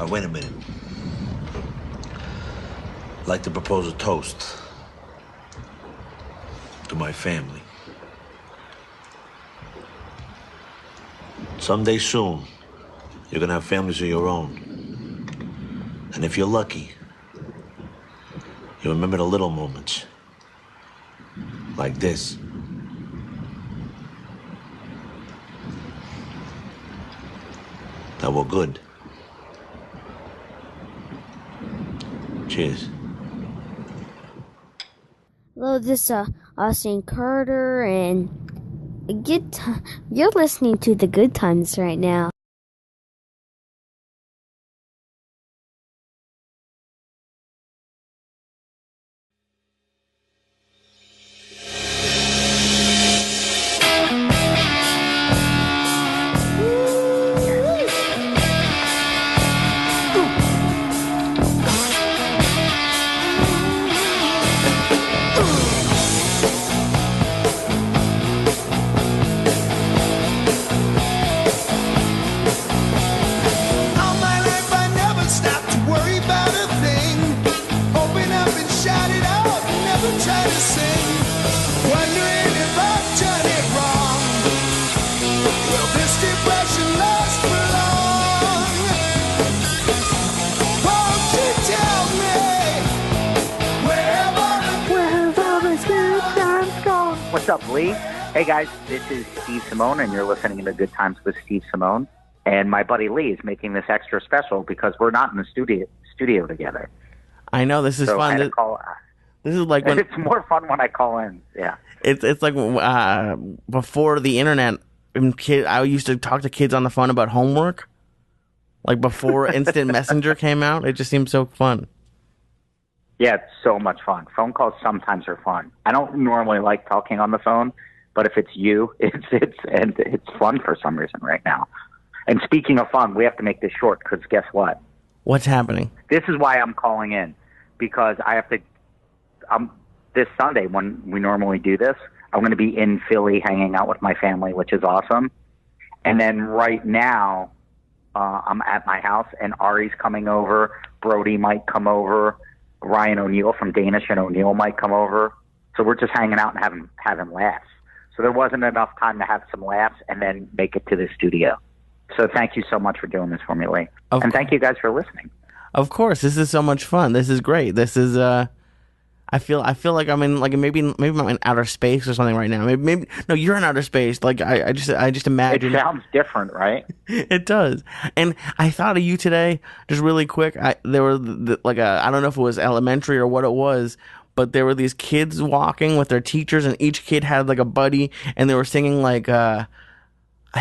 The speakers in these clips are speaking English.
Wait a minute. I'd like to propose a toast to my family. Someday soon, you're gonna have families of your own. And if you're lucky, you'll remember the little moments. Like this. That were good. Cheers. Hello, this is Austin Carter, and you're listening to the Good Times right now. What's up, Lee? Hey, guys, this is Steve Simeone, and you're listening to Goodtimes with Steve Simeone. And my buddy Lee is making this extra special because we're not in the studio together. I know, this is so fun. This is like when it's more fun when I call in. Yeah, it's like before the internet. I used to talk to kids on the phone about homework. Like before Instant Messenger came out, it just seemed so fun. Yeah, it's so much fun. Phone calls sometimes are fun. I don't normally like talking on the phone, but if it's you, it's fun for some reason right now. And speaking of fun, we have to make this short because guess what? What's happening? This is why I'm calling in, because I have to. This Sunday when we normally do this, I'm going to be in Philly hanging out with my family, which is awesome. And then right now, I'm at my house, and Ari's coming over. Brody might come over. Ryan O'Neill from Danish and O'Neill might come over. So we're just hanging out and having laughs. So there wasn't enough time to have some laughs and then make it to the studio. So thank you so much for doing this for me, Lee. And thank you guys for listening. Of course, this is so much fun. This is great. This is I feel like I'm in like maybe I'm in outer space or something right now. Maybe no, you're in outer space. Like I just imagine. It sounds different, right? It does. And I thought of you today, just really quick. There were I don't know if it was elementary or what it was, but there were these kids walking with their teachers, and each kid had like a buddy, and they were singing like I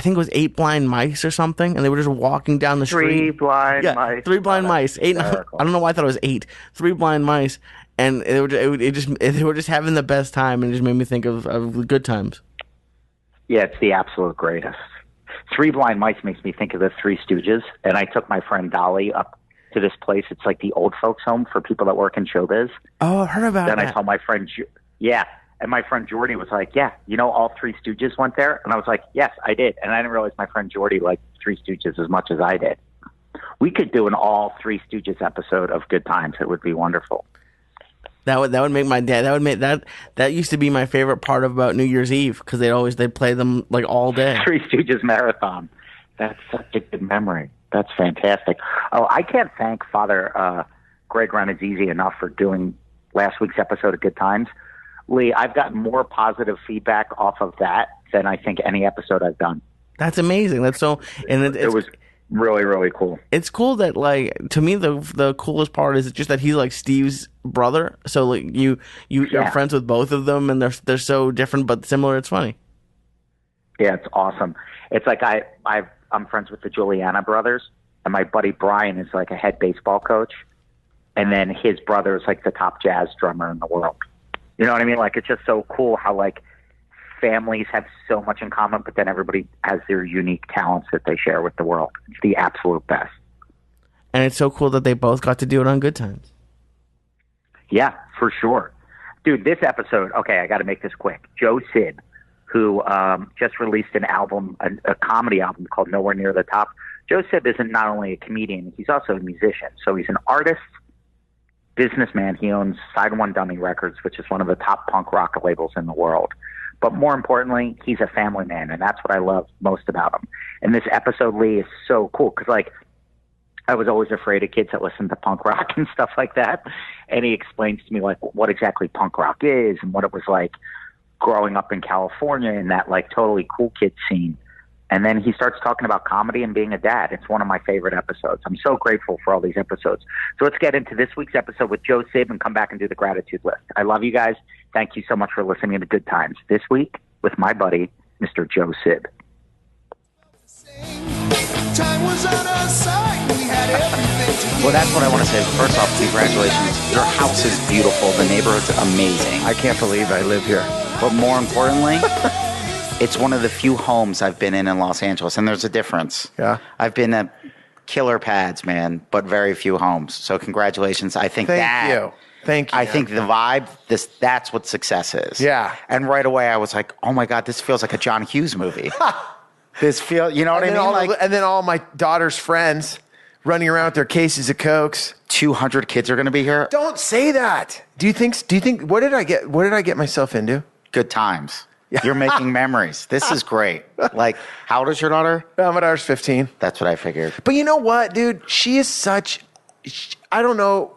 think it was 8 Blind Mice or something, and they were just walking down the street. 3 blind mice. 3 blind mice. 8. I don't know why I thought it was 8. 3 blind mice. And they were just having the best time, and it just made me think of the good times. Yeah, it's the absolute greatest. 3 Blind Mice makes me think of the Three Stooges, and I took my friend Dolly up to this place. It's like the old folks' home for people that work in showbiz. Oh, I heard about that. Then I told my friend, and my friend Jordy was like, yeah, you know, all Three Stooges went there? And I was like, yes, I did. And I didn't realize my friend Jordy liked Three Stooges as much as I did. We could do an all Three Stooges episode of Good Times. It would be wonderful. That would make my dad. That would make that used to be my favorite part about New Year's Eve because they'd play them like all day. Three Stooges marathon. That's such a good memory. That's fantastic. Oh, I can't thank Father Greg Renazizi enough for doing last week's episode of Good Times. Lee, I've gotten more positive feedback off of that than I think any episode I've done. That's amazing. That's so, and it was really, really cool. It's cool that, like, to me, the coolest part is just that he's like Steve's brother. So like you're friends with both of them, and they're so different but similar. It's funny. Yeah, it's awesome. It's like I'm friends with the Giuliana brothers, and my buddy Brian is like a head baseball coach, and then his brother is like the top jazz drummer in the world. You know what I mean? Like, it's just so cool how like families have so much in common, but then everybody has their unique talents that they share with the world. It's the absolute best. And it's so cool that they both got to do it on Good Times. Yeah, for sure. Dude, this episode, okay, I got to make this quick. Joe Sib, who just released an album, a comedy album called Nowhere Near the Top. Joe Sib isn't not only a comedian, he's also a musician. So he's an artist, businessman. He owns Side One Dummy Records, which is one of the top punk rock labels in the world. But more importantly, he's a family man, and that's what I love most about him. And this episode, Lee, is so cool because, like, I was always afraid of kids that listen to punk rock and stuff like that. And he explains to me, like, what exactly punk rock is and what it was like growing up in California in that, like, totally cool kid scene. And then he starts talking about comedy and being a dad. It's one of my favorite episodes. I'm so grateful for all these episodes. So let's get into this week's episode with Joe Sib and come back and do the gratitude list. I love you guys. Thank you so much for listening to Good Times. This week with my buddy, Mr. Joe Sib. Time was on our side. We had everything to Well, that's what I want to say. First off, congratulations. Your house is beautiful. The neighborhood's amazing. I can't believe I live here. But more importantly, it's one of the few homes I've been in Los Angeles, and there's a difference. Yeah. I've been at killer pads, man, but very few homes. So congratulations. I think Thank you. I think the vibe, that's what success is. Yeah. And right away I was like, oh my God, this feels like a John Hughes movie. You know what I mean? And then all my daughter's friends running around with their cases of Cokes. 200 kids are going to be here. Don't say that. Do you think, what did I get myself into? Good times. You're making memories. This is great. Like, how old is your daughter? My daughter's 15. That's what I figured. But you know what, dude? She is I don't know.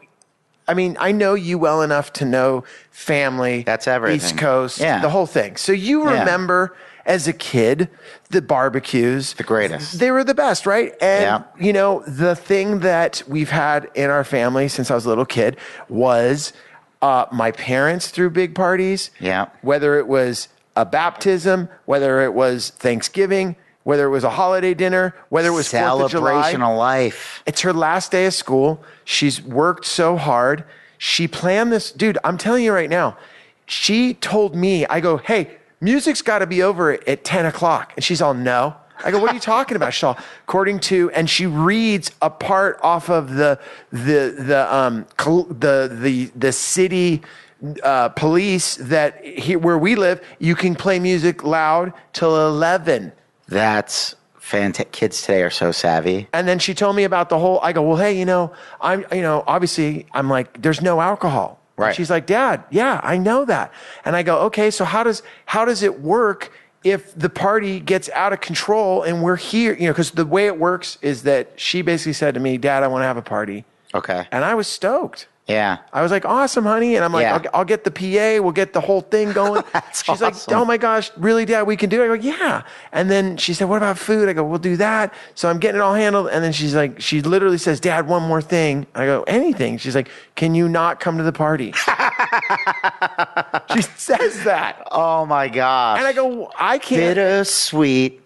I mean, I know you well enough to know family. That's everything. East Coast. Yeah. The whole thing. So you remember as a kid, the barbecues. The greatest. They were the best, right? And, you know, the thing that we've had in our family since I was a little kid was my parents threw big parties. Yeah. Whether it was a baptism, whether it was Thanksgiving, whether it was a holiday dinner, whether it was 4th of July. Celebration of life. It's her last day of school. She's worked so hard. She planned this. Dude, I'm telling you right now, she told me, I go, hey, music's got to be over at 10 o'clock. And she's all, no. I go, what are you talking about? She's all, according to, and she reads a part off of the city police that where we live, you can play music loud till 11. That's fantastic. Kids today are so savvy. And then she told me about the whole, I go, well, hey, obviously I'm like, there's no alcohol. Right. And she's like, Dad, yeah, I know that. And I go, okay, so how does it work if the party gets out of control and we're here? You know, because the way it works is that she basically said to me, Dad, I want to have a party. Okay. And I was stoked. Yeah. I was like, awesome, honey. And I'm like, Yeah. I'll get the PA. We'll get the whole thing going. She's like, awesome. oh my gosh, really, Dad, we can do it? I go, yeah. And then she said, what about food? I go, we'll do that. So I'm getting it all handled. And then she's like, she literally says, Dad, one more thing. I go, anything. She's like, can you not come to the party? She says that. Oh my gosh. And I go, I can't. Bittersweet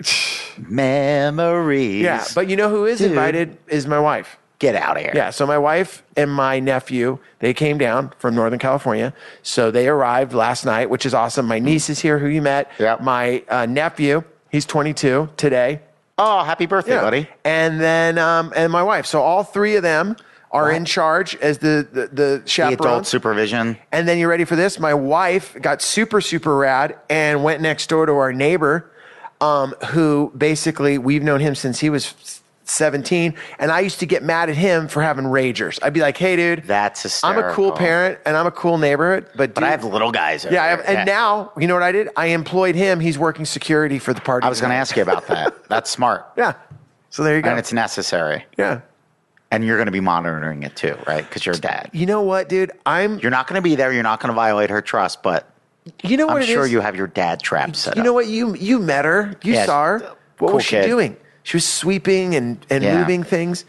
memories. Yeah. But you know who is invited is my wife. Get out of here. Yeah, so my wife and my nephew, they came down from Northern California. So they arrived last night, which is awesome. My niece is here, who you met. Yep. My nephew, he's 22 today. Oh, happy birthday, buddy. And then and my wife. So all three of them are in charge as the chaperones. The adult supervision. And then you ready for this? My wife got super, super rad and went next door to our neighbor, who basically, we've known him since he was 17, and I used to get mad at him for having ragers. I'd be like, hey, dude, That's hysterical. I'm a cool parent and I'm a cool neighborhood, but dude, I have little guys. yeah, and now, you know what I did? I employed him. He's working security for the party. I was going to ask you about that. That's smart. Yeah. So there you go. And it's necessary. Yeah. And you're going to be monitoring it too, right? Because you're a dad. You know what, dude? You're not going to be there. You're not going to violate her trust, but You know what I'm it sure is? you have your dad trap set You up. know what? You met her. You Yes. saw her. What Cool was she kid. doing? She was sweeping and Yeah. moving things.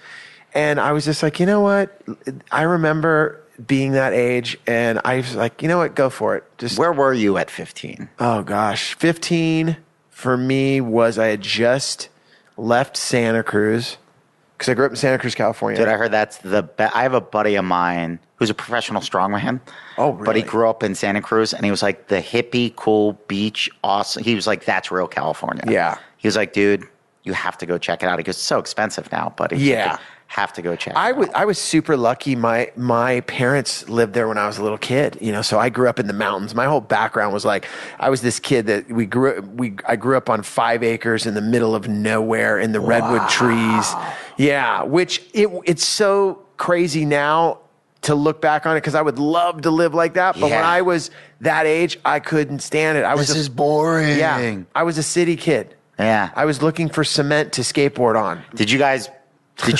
And I was just like, you know what? I remember being that age, and I was like, you know what? Go for it. Just Where were you at 15? Oh gosh, 15 for me was I had just left Santa Cruz because I grew up in Santa Cruz, California. Dude, I heard that's the best. I have a buddy of mine who's a professional strongman. Oh, But he really? grew up in Santa Cruz, and he was like the hippie, cool beach, awesome. He was like, that's real California. Yeah. He was like, dude, you have to go check it out. He goes, it's so expensive now, but he's Yeah. like, have to go check. I was super lucky. My parents lived there when I was a little kid, so I grew up in the mountains. My whole background was like, I was this kid that I grew up on 5 acres in the middle of nowhere in the redwood trees. Yeah. Which it's so crazy now to look back on it, because I would love to live like that. But when I was that age, I couldn't stand it. This is boring. Yeah. I was a city kid. Yeah. I was looking for cement to skateboard on. Did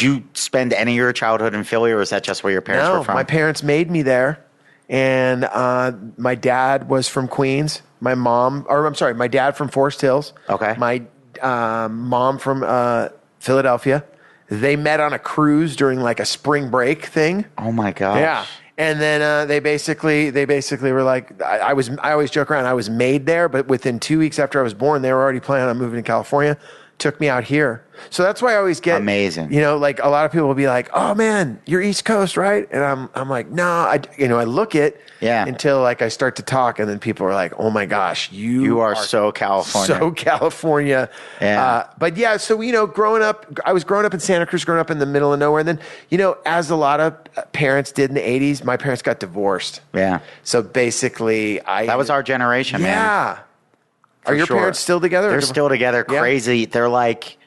you spend any of your childhood in Philly, or was that just where your parents were from? My parents made me there. And my dad was from Queens. My dad from Forest Hills. Okay. My mom from Philadelphia. They met on a cruise during like a spring break thing. Oh my gosh. Yeah. And then they basically were like, I always joke around, I was made there, but within 2 weeks after I was born, they were already planning on moving to California. Took me out here. So that's why I always get amazing. Like a lot of people will be like, "Oh man, you're East Coast, right?" And I'm like, "No, I look it until like I start to talk, and then people are like, "Oh my gosh, you are so California." So California. Yeah. But yeah, so growing up, I was growing up in Santa Cruz, growing up in the middle of nowhere, and then as a lot of parents did in the 80s, my parents got divorced. Yeah. So basically that was our generation, man. Yeah. Are your parents still together? They're still together. Yeah. Crazy. They're like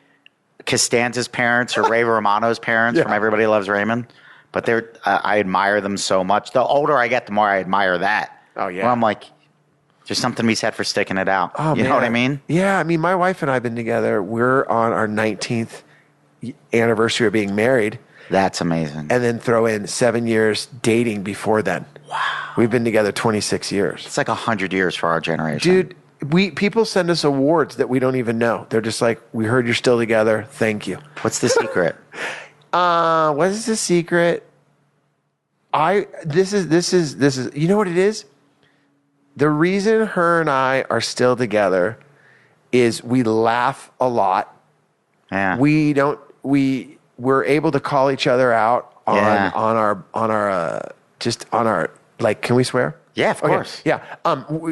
Costanza's parents or Ray Romano's parents from Everybody Loves Raymond. But I admire them so much. The older I get, the more I admire that. Oh, yeah. Where I'm like, there's something to be said for sticking it out. Oh, you know what I mean? Yeah. I mean, my wife and I have been together. We're on our 19th anniversary of being married. That's amazing. And then throw in 7 years dating before then. Wow. We've been together 26 years. It's like 100 years for our generation. Dude. People send us awards that we don't even know. They're just like, "We heard you're still together. Thank you." What's the secret? What is the secret? This is. You know what it is? The reason her and I are still together is we laugh a lot. Yeah. We're able to call each other out on our like. Can we swear? Yeah, of course. Yeah.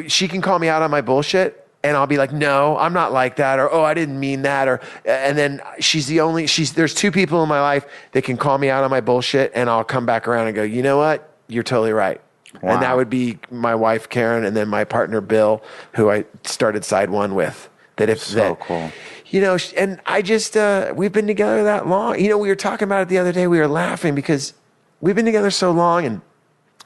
She can call me out on my bullshit, and I'll be like, "No, I'm not like that," or "Oh, I didn't mean that," and then there's 2 people in my life that can call me out on my bullshit, and I'll come back around and go, "You know what? You're totally right." Wow. And that would be my wife, Karen, and then my partner, Bill, who I started Side One with. Cool. And I just, we've been together that long. We were talking about it the other day. We were laughing because we've been together so long, and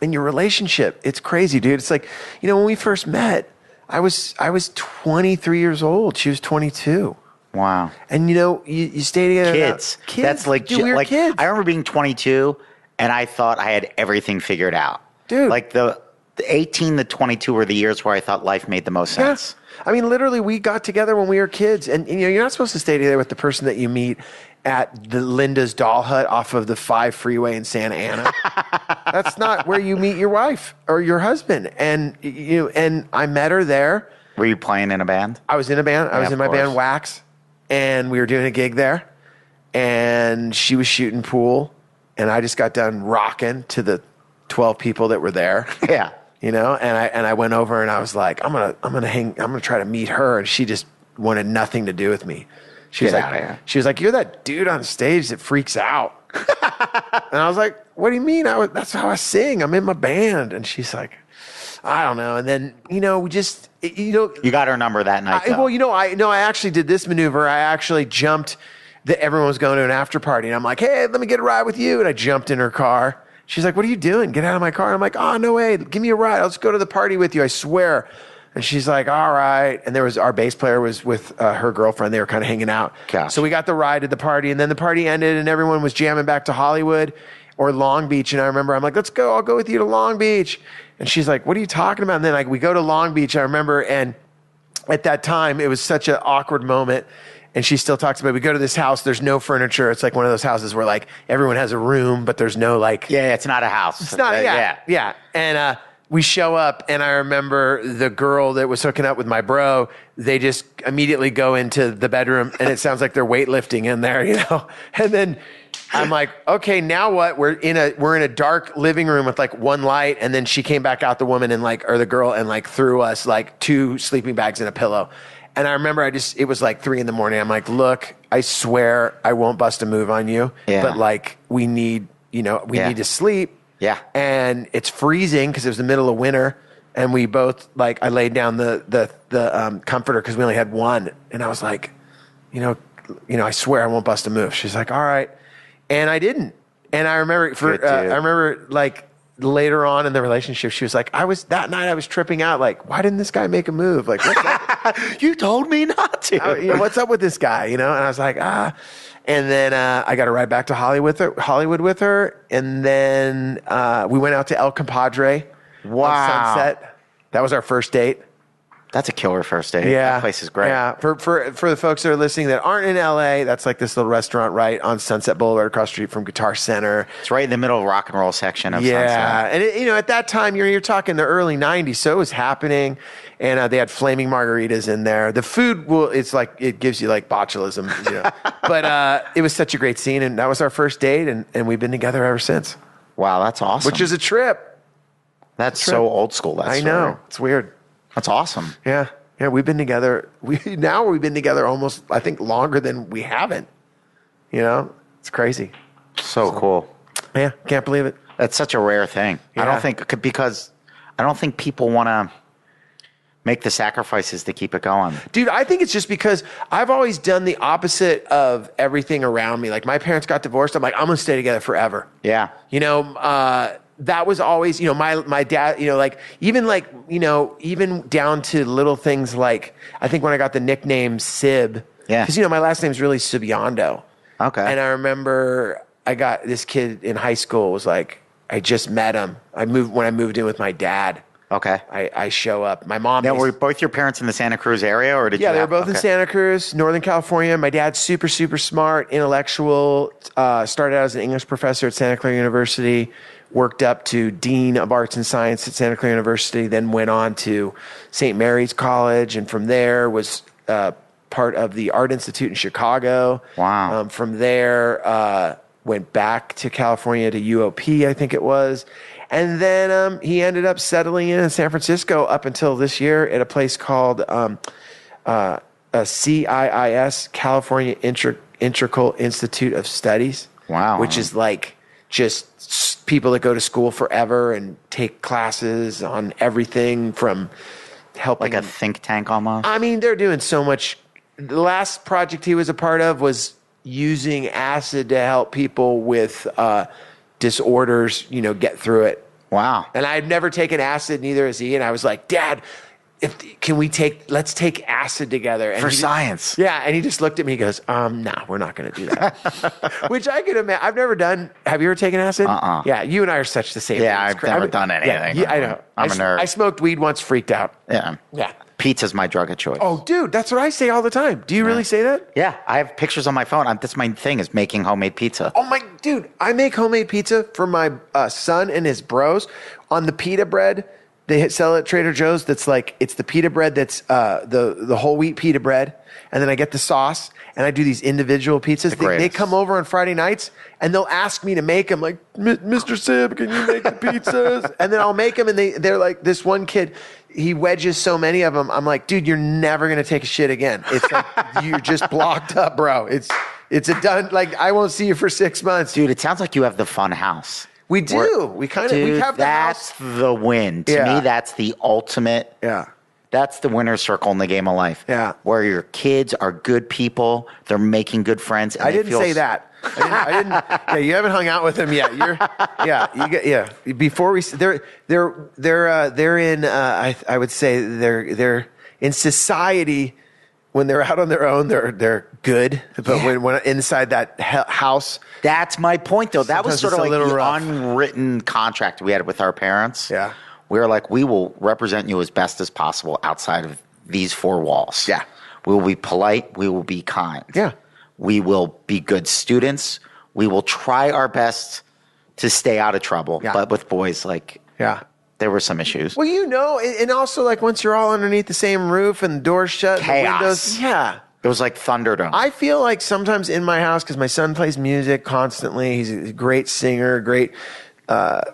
in your relationship, it's crazy, dude. It's like, when we first met, I was 23 years old. She was 22. Wow. And you stay together. Kids. That's like, dude, we were kids. I remember being 22 and I thought I had everything figured out. Dude. Like the 18 to 22 were the years where I thought life made the most sense. I mean, literally, we got together when we were kids, and you're not supposed to stay together with the person that you meet at the Linda's Doll Hut off of the 5 freeway in Santa Ana. That's not where you meet your wife or your husband. And and I met her there. Were you playing in a band? I was in a band. I was in my band Wax, and we were doing a gig there. And she was shooting pool, and I just got done rocking to the 12 people that were there. Yeah. And I went over and I was like, I'm gonna try to meet her, and she just wanted nothing to do with me. She was like, "You're that dude on stage that freaks out." And I was like, "What do you mean? That's how I sing. I'm in my band." And she's like, "I don't know." And then we just you got her number that night. I actually did this maneuver. I actually jumped. Everyone was going to an after party, and I'm like, "Hey, let me get a ride with you." And I jumped in her car. She's like, "What are you doing? Get out of my car." And I'm like, "Oh, no way. Give me a ride. I'll just go to the party with you. I swear." And she's like, "All right." And our bass player was with her girlfriend. They were kind of hanging out. Gotcha. So we got the ride to the party, and then the party ended, and everyone was jamming back to Hollywood or Long Beach. And I remember I'm like, "Let's go. I'll go with you to Long Beach." And she's like, "What are you talking about?" And then we go to Long Beach. I remember, and at that time, it was such an awkward moment. And she still talks about it. We go to this house. There's no furniture. It's like one of those houses where like everyone has a room, but there's no like. Yeah, it's not a house. It's not. Yeah. And we show up, and I remember the girl that was hooking up with my bro. They just immediately go into the bedroom, and it sounds like they're weightlifting in there, And then I'm like, okay, now what? We're in a dark living room with like one light, and then she came back out, the woman, and the girl, and threw us like 2 sleeping bags and a pillow. And I remember it was like 3 a.m. I'm like, look, I swear I won't bust a move on you. Yeah. But like, we need to sleep. Yeah. And it's freezing because it was the middle of winter. And we both, like, I laid down the comforter because we only had one. And I was like, I swear I won't bust a move. She's like, all right. And I didn't. And I remember like later on in the relationship, she was like, that night I was tripping out. Like, why didn't this guy make a move? Like, what's up? You told me not to. What's up with this guy? And I was like, And then I got a ride back to Hollywood with her. And then we went out to El Compadre. Wow. On Sunset. That was our first date. That's a killer first date. Yeah. That place is great. Yeah. For the folks that are listening that aren't in LA, that's like this little restaurant right on Sunset Boulevard across the street from Guitar Center. It's right in the middle of rock and roll section of Sunset. Yeah. And at that time, you're talking the early 90s, so it was happening. And they had flaming margaritas in there. The food, it gives you like botulism. But it was such a great scene. And that was our first date. And we've been together ever since. Wow, that's awesome. Which is a trip. That's so old school. I know. It's weird. That's awesome. Yeah. Yeah, we've been together. We've been together almost, I think, longer than we haven't. It's crazy. So cool. Yeah, can't believe it. That's such a rare thing. Yeah. I don't think people want to make the sacrifices to keep it going. Dude, I think it's just because I've always done the opposite of everything around me. Like, my parents got divorced. I'm like, I'm going to stay together forever. Yeah. That was always, my dad, even down to little things like, I think when I got the nickname Sib, because, my last name's really Simeone. Okay. And I remember I got this kid in high school was like, I just met him. When I moved in with my dad. Okay. I show up. My mom. Now, were both your parents in the Santa Cruz area, or did you? Yeah, they were both in Santa Cruz, Northern California. My dad's super, super smart, intellectual. Started out as an English professor at Santa Clara University. Worked up to Dean of Arts and Science at Santa Clara University. Then went on to St. Mary's College, and from there was part of the Art Institute in Chicago. Wow. From there, went back to California to UOP, I think it was. And then he ended up settling in San Francisco up until this year at a place called CIIS, California Integral Institute of Studies. Wow. Which is like just people that go to school forever and take classes on everything from helping. Like a think tank almost? I mean, they're doing so much. The last project he was a part of was using acid to help people with disorders, get through it. Wow. And I had never taken acid, neither has he. And I was like, Dad, let's take acid together. And for science. Yeah. And he just looked at me and goes, no, we're not going to do that. Which I could imagine. I've never done. Have you ever taken acid? Yeah. You and I are such the same. Yeah. I've never done anything. Yeah, I know. I'm a nerd. I smoked weed once, freaked out. Yeah. Yeah. Pizza's my drug of choice. Oh, dude, that's what I say all the time. Do you really say that? Yeah, I have pictures on my phone. That's my thing, is making homemade pizza. Oh my, dude, I make homemade pizza for my son and his bros on the pita bread. They sell it at Trader Joe's. That's like, it's the pita bread that's the whole wheat pita bread. And then I get the sauce and I do these individual pizzas. They come over on Friday nights and they'll ask me to make them, like, Mr. Sib, can you make the pizzas? And then I'll make them and they're like, this one kid, he wedges so many of them. I'm like, dude, you're never going to take a shit again. It's like, you're just blocked up, bro. It's a done, like, I won't see you for 6 months. Dude, it sounds like you have the fun house. We do. We have the house. That's the win. To me, that's the ultimate. Yeah. That's the winner's circle in the game of life. Yeah. Where your kids are good people. They're making good friends. And I didn't say that. I didn't. Yeah, you haven't hung out with them yet. Before they're in. I would say they're in society. When they're out on their own, they're good. But when inside that house, that's my point, though. That was sort of like the rough. Unwritten contract we had with our parents. Yeah, we were like, we will represent you as best as possible outside of these four walls. Yeah, we will be polite. We will be kind. Yeah. We will be good students. We will try our best to stay out of trouble. Yeah. But with boys, there were some issues. Well, and also, like, once you're all underneath the same roof and the doors shut, Chaos. the windows, yeah. It was like Thunderdome. I feel like sometimes in my house, because my son plays music constantly. He's a great singer, great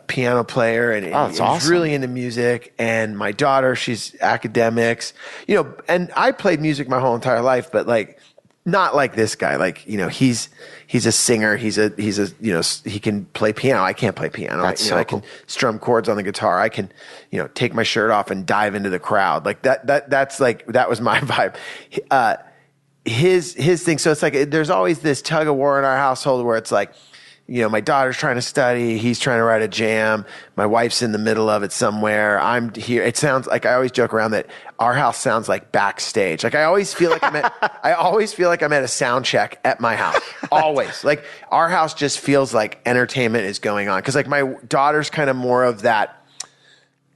piano player, and that's he's awesome. really into music. And my daughter, she's academics, and I played music my whole entire life, but like not like this guy. Like, he's a singer. He can play piano. I can't play piano. That's so I can strum chords on the guitar. I can, take my shirt off and dive into the crowd. Like that's like, that was my vibe. His thing. So it's like, there's always this tug of war in our household where it's like, my daughter's trying to study. He's trying to write a jam. My wife's in the middle of it somewhere. I'm here. It sounds like, I always joke around that our house sounds like backstage. Like I always feel like I'm at a sound check at my house. Always. Like our house just feels like entertainment is going on. Cause like my daughter's kind of more of that.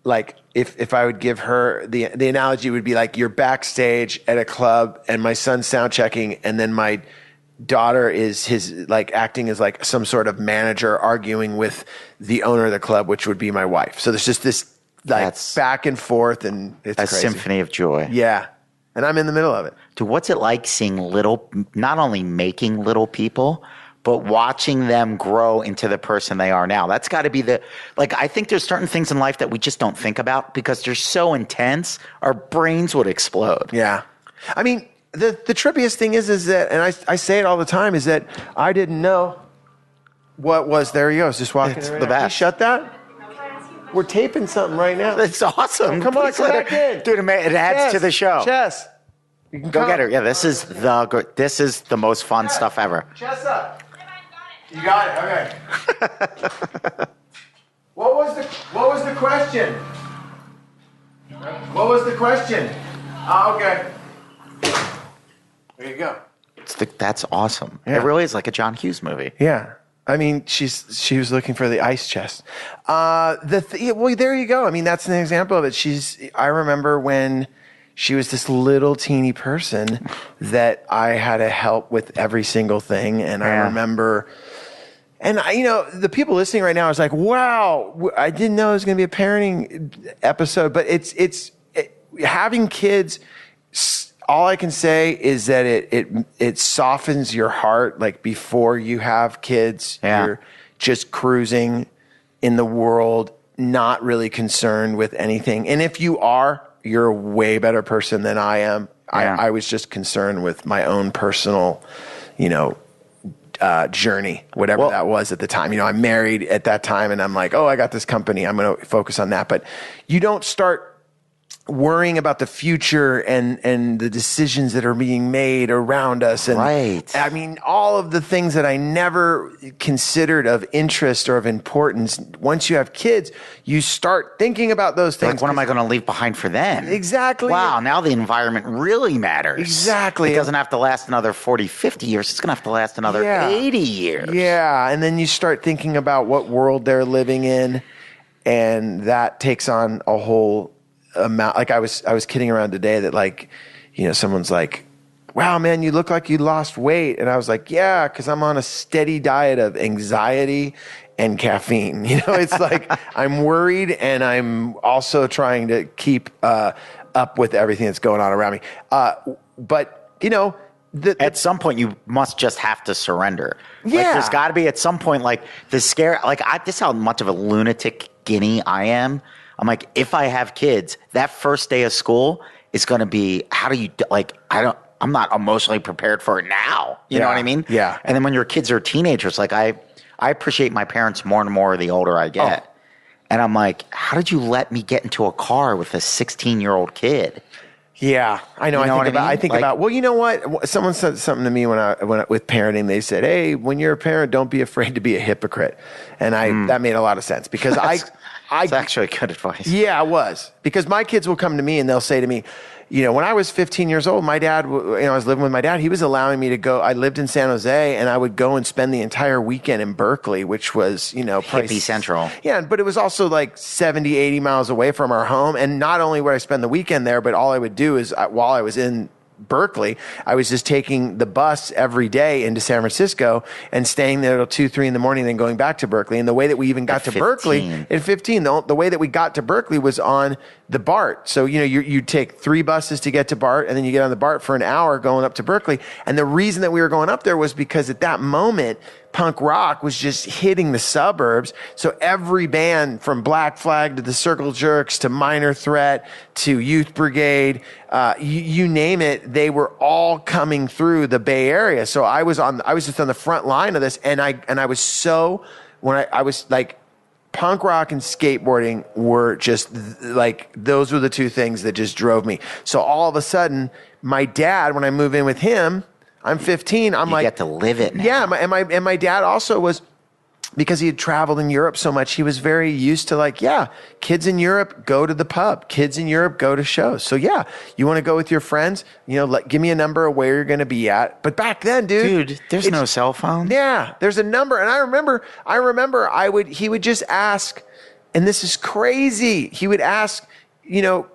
Like if I would give her the analogy would be like you're backstage at a club and my son's sound checking, and then my daughter is acting as like some sort of manager arguing with the owner of the club, which would be my wife. So there's just this back and forth, and it's a crazy. Symphony of joy. Yeah. And I'm in the middle of it. Dude, what's it like seeing not only making little people, but watching them grow into the person they are now? That's got to be I think there's certain things in life that we just don't think about because they're so intense, our brains would explode. Yeah. I mean, the trippiest thing is that, and I say it all the time, is that I didn't know what was, there he goes, just walking It's around. the best. Can you shut that? We're taping something right now. It's awesome. Come on, come back in. Dude, it adds to the show. Chess. You can Go come. get her. Yeah, this is the most fun stuff ever. Chess up. You got it. Okay. What was the question? What was the question? Oh, okay. There you go. That's awesome. Yeah. It really is like a John Hughes movie. Yeah. I mean, she was looking for the ice chest. Well, there you go. I mean, that's an example of it. I remember when she was this little teeny person that I had to help with every single thing. And I remember, and the people listening right now is like, wow, I didn't know it was going to be a parenting episode, but it's having kids. All I can say is that it softens your heart. Like before you have kids, you're just cruising in the world, not really concerned with anything. And if you are, you're a way better person than I am. Yeah. I was just concerned with my own personal, journey, whatever that was at the time. I'm married at that time, and I'm like, oh, I got this company. I'm going to focus on that. But you don't start worrying about the future and the decisions that are being made around us. And right. I mean, all of the things that I never considered of interest or of importance. Once you have kids, you start thinking about those things. Like, what am I going to leave behind for them? Exactly. Wow, now the environment really matters. Exactly. It doesn't have to last another 40, 50 years. It's going to have to last another 80 years. Yeah, and then you start thinking about what world they're living in, and that takes on a whole amount. Like I was kidding around today that someone's like, wow, man, you look like you lost weight. And I was like, yeah, because I'm on a steady diet of anxiety and caffeine. It's like I'm worried, and I'm also trying to keep up with everything that's going on around me. But at some point you must just have to surrender. Yeah. Like, there's got to be at some point, like the scare, this is how much of a lunatic guinea I am. I'm like, if I have kids, that first day of school is going to be, I'm not emotionally prepared for it now. You know what I mean? Yeah. And then when your kids are teenagers, like I appreciate my parents more and more the older I get. Oh. And I'm like, how did you let me get into a car with a 16-year-old kid? Yeah, I know. I think about. Well, you know what? Someone said something to me when I with parenting. They said, "Hey, when you're a parent, don't be afraid to be a hypocrite," and that made a lot of sense because That's actually good advice. Yeah, it was. Because my kids will come to me and they'll say to me, when I was 15 years old, my dad, I was living with my dad. He was allowing me to go. I lived in San Jose, and I would go and spend the entire weekend in Berkeley, which was, hippie central. Yeah, but it was also like 70, 80 miles away from our home. And not only would I spend the weekend there, but all I would do is while I was in Berkeley, I was just taking the bus every day into San Francisco and staying there till 2, 3 in the morning, then going back to Berkeley. And the way that we even got to Berkeley at 15, the way that we got to Berkeley was on the BART. So, you take 3 buses to get to BART, and then you get on the BART for an hour going up to Berkeley. And the reason that we were going up there was because at that moment, punk rock was just hitting the suburbs. So every band from Black Flag to the Circle Jerks to Minor Threat to Youth Brigade, you name it, they were all coming through the Bay Area. So I was just on the front line of this, and I was so, when I was like, punk rock and skateboarding were just like, those were the two things that just drove me. So all of a sudden, my dad, when I move in with him, I'm 15. I'm You like, get to live it now. yeah. And my dad also was, because he had traveled in Europe so much, he was very used to like, yeah, kids in Europe go to the pub, kids in Europe go to shows. So yeah, you want to go with your friends, give me a number of where you're going to be at. But back then, dude, there's no cell phone. Yeah, there's a number. And I remember he would just ask, and this is crazy. He would ask,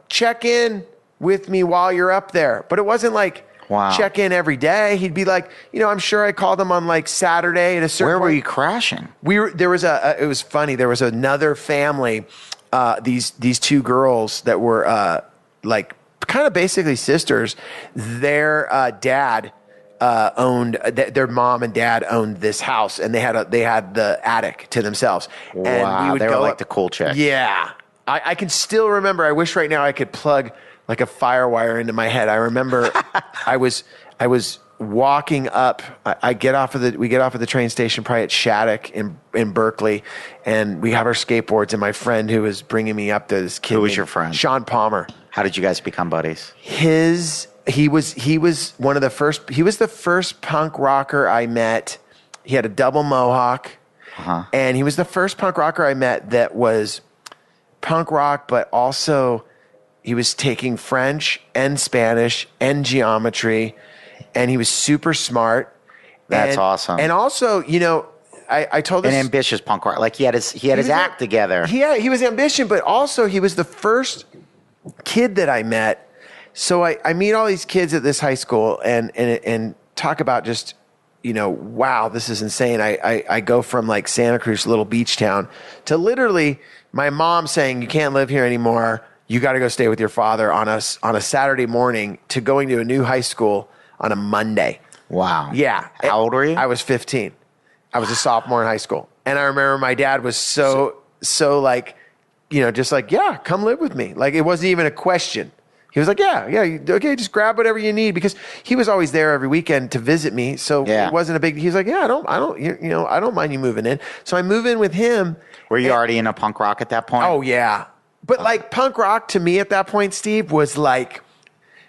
check in with me while you're up there. But it wasn't like, wow, check in every day. He'd be like, I'm sure I called him on like Saturday at a certain Where were point. you crashing? It was funny. There was another family, these two girls that were like kind of basically sisters. Their dad owned, their mom and dad owned this house, and they had the attic to themselves. Wow, and we would they were go like up, the cool chicks. Yeah. I can still remember. I wish right now I could plug like a fire wire into my head. I remember I was walking up. We get off of the train station probably at Shattuck in Berkeley, and we have our skateboards. And my friend who was bringing me up there, this kid. Who was named your friend? Shawn Palmer. How did you guys become buddies? He was one of the first. He was the first punk rocker I met. He had a double mohawk, and he was the first punk rocker I met that was punk rock, but also he was taking French and Spanish and geometry, and he was super smart. That's awesome. And also, I told this, an ambitious punk rock. Like he had his act together. Yeah, he was ambitious, but also he was the first kid that I met. So I meet all these kids at this high school and talk about just, wow, this is insane. I go from like Santa Cruz, little beach town, to literally my mom saying, you can't live here anymore. You got to go stay with your father on a Saturday morning, to going to a new high school on a Monday. Wow. Yeah. How old were you? I was 15. I was a sophomore in high school. And I remember my dad was so like, just like, yeah, come live with me. Like, it wasn't even a question. He was like, yeah, okay, just grab whatever you need, because he was always there every weekend to visit me. So it wasn't a big, he was like, yeah, I don't mind you moving in. So I move in with him. Were you already in a punk rock at that point? Oh yeah. But like punk rock to me at that point, Steve, was like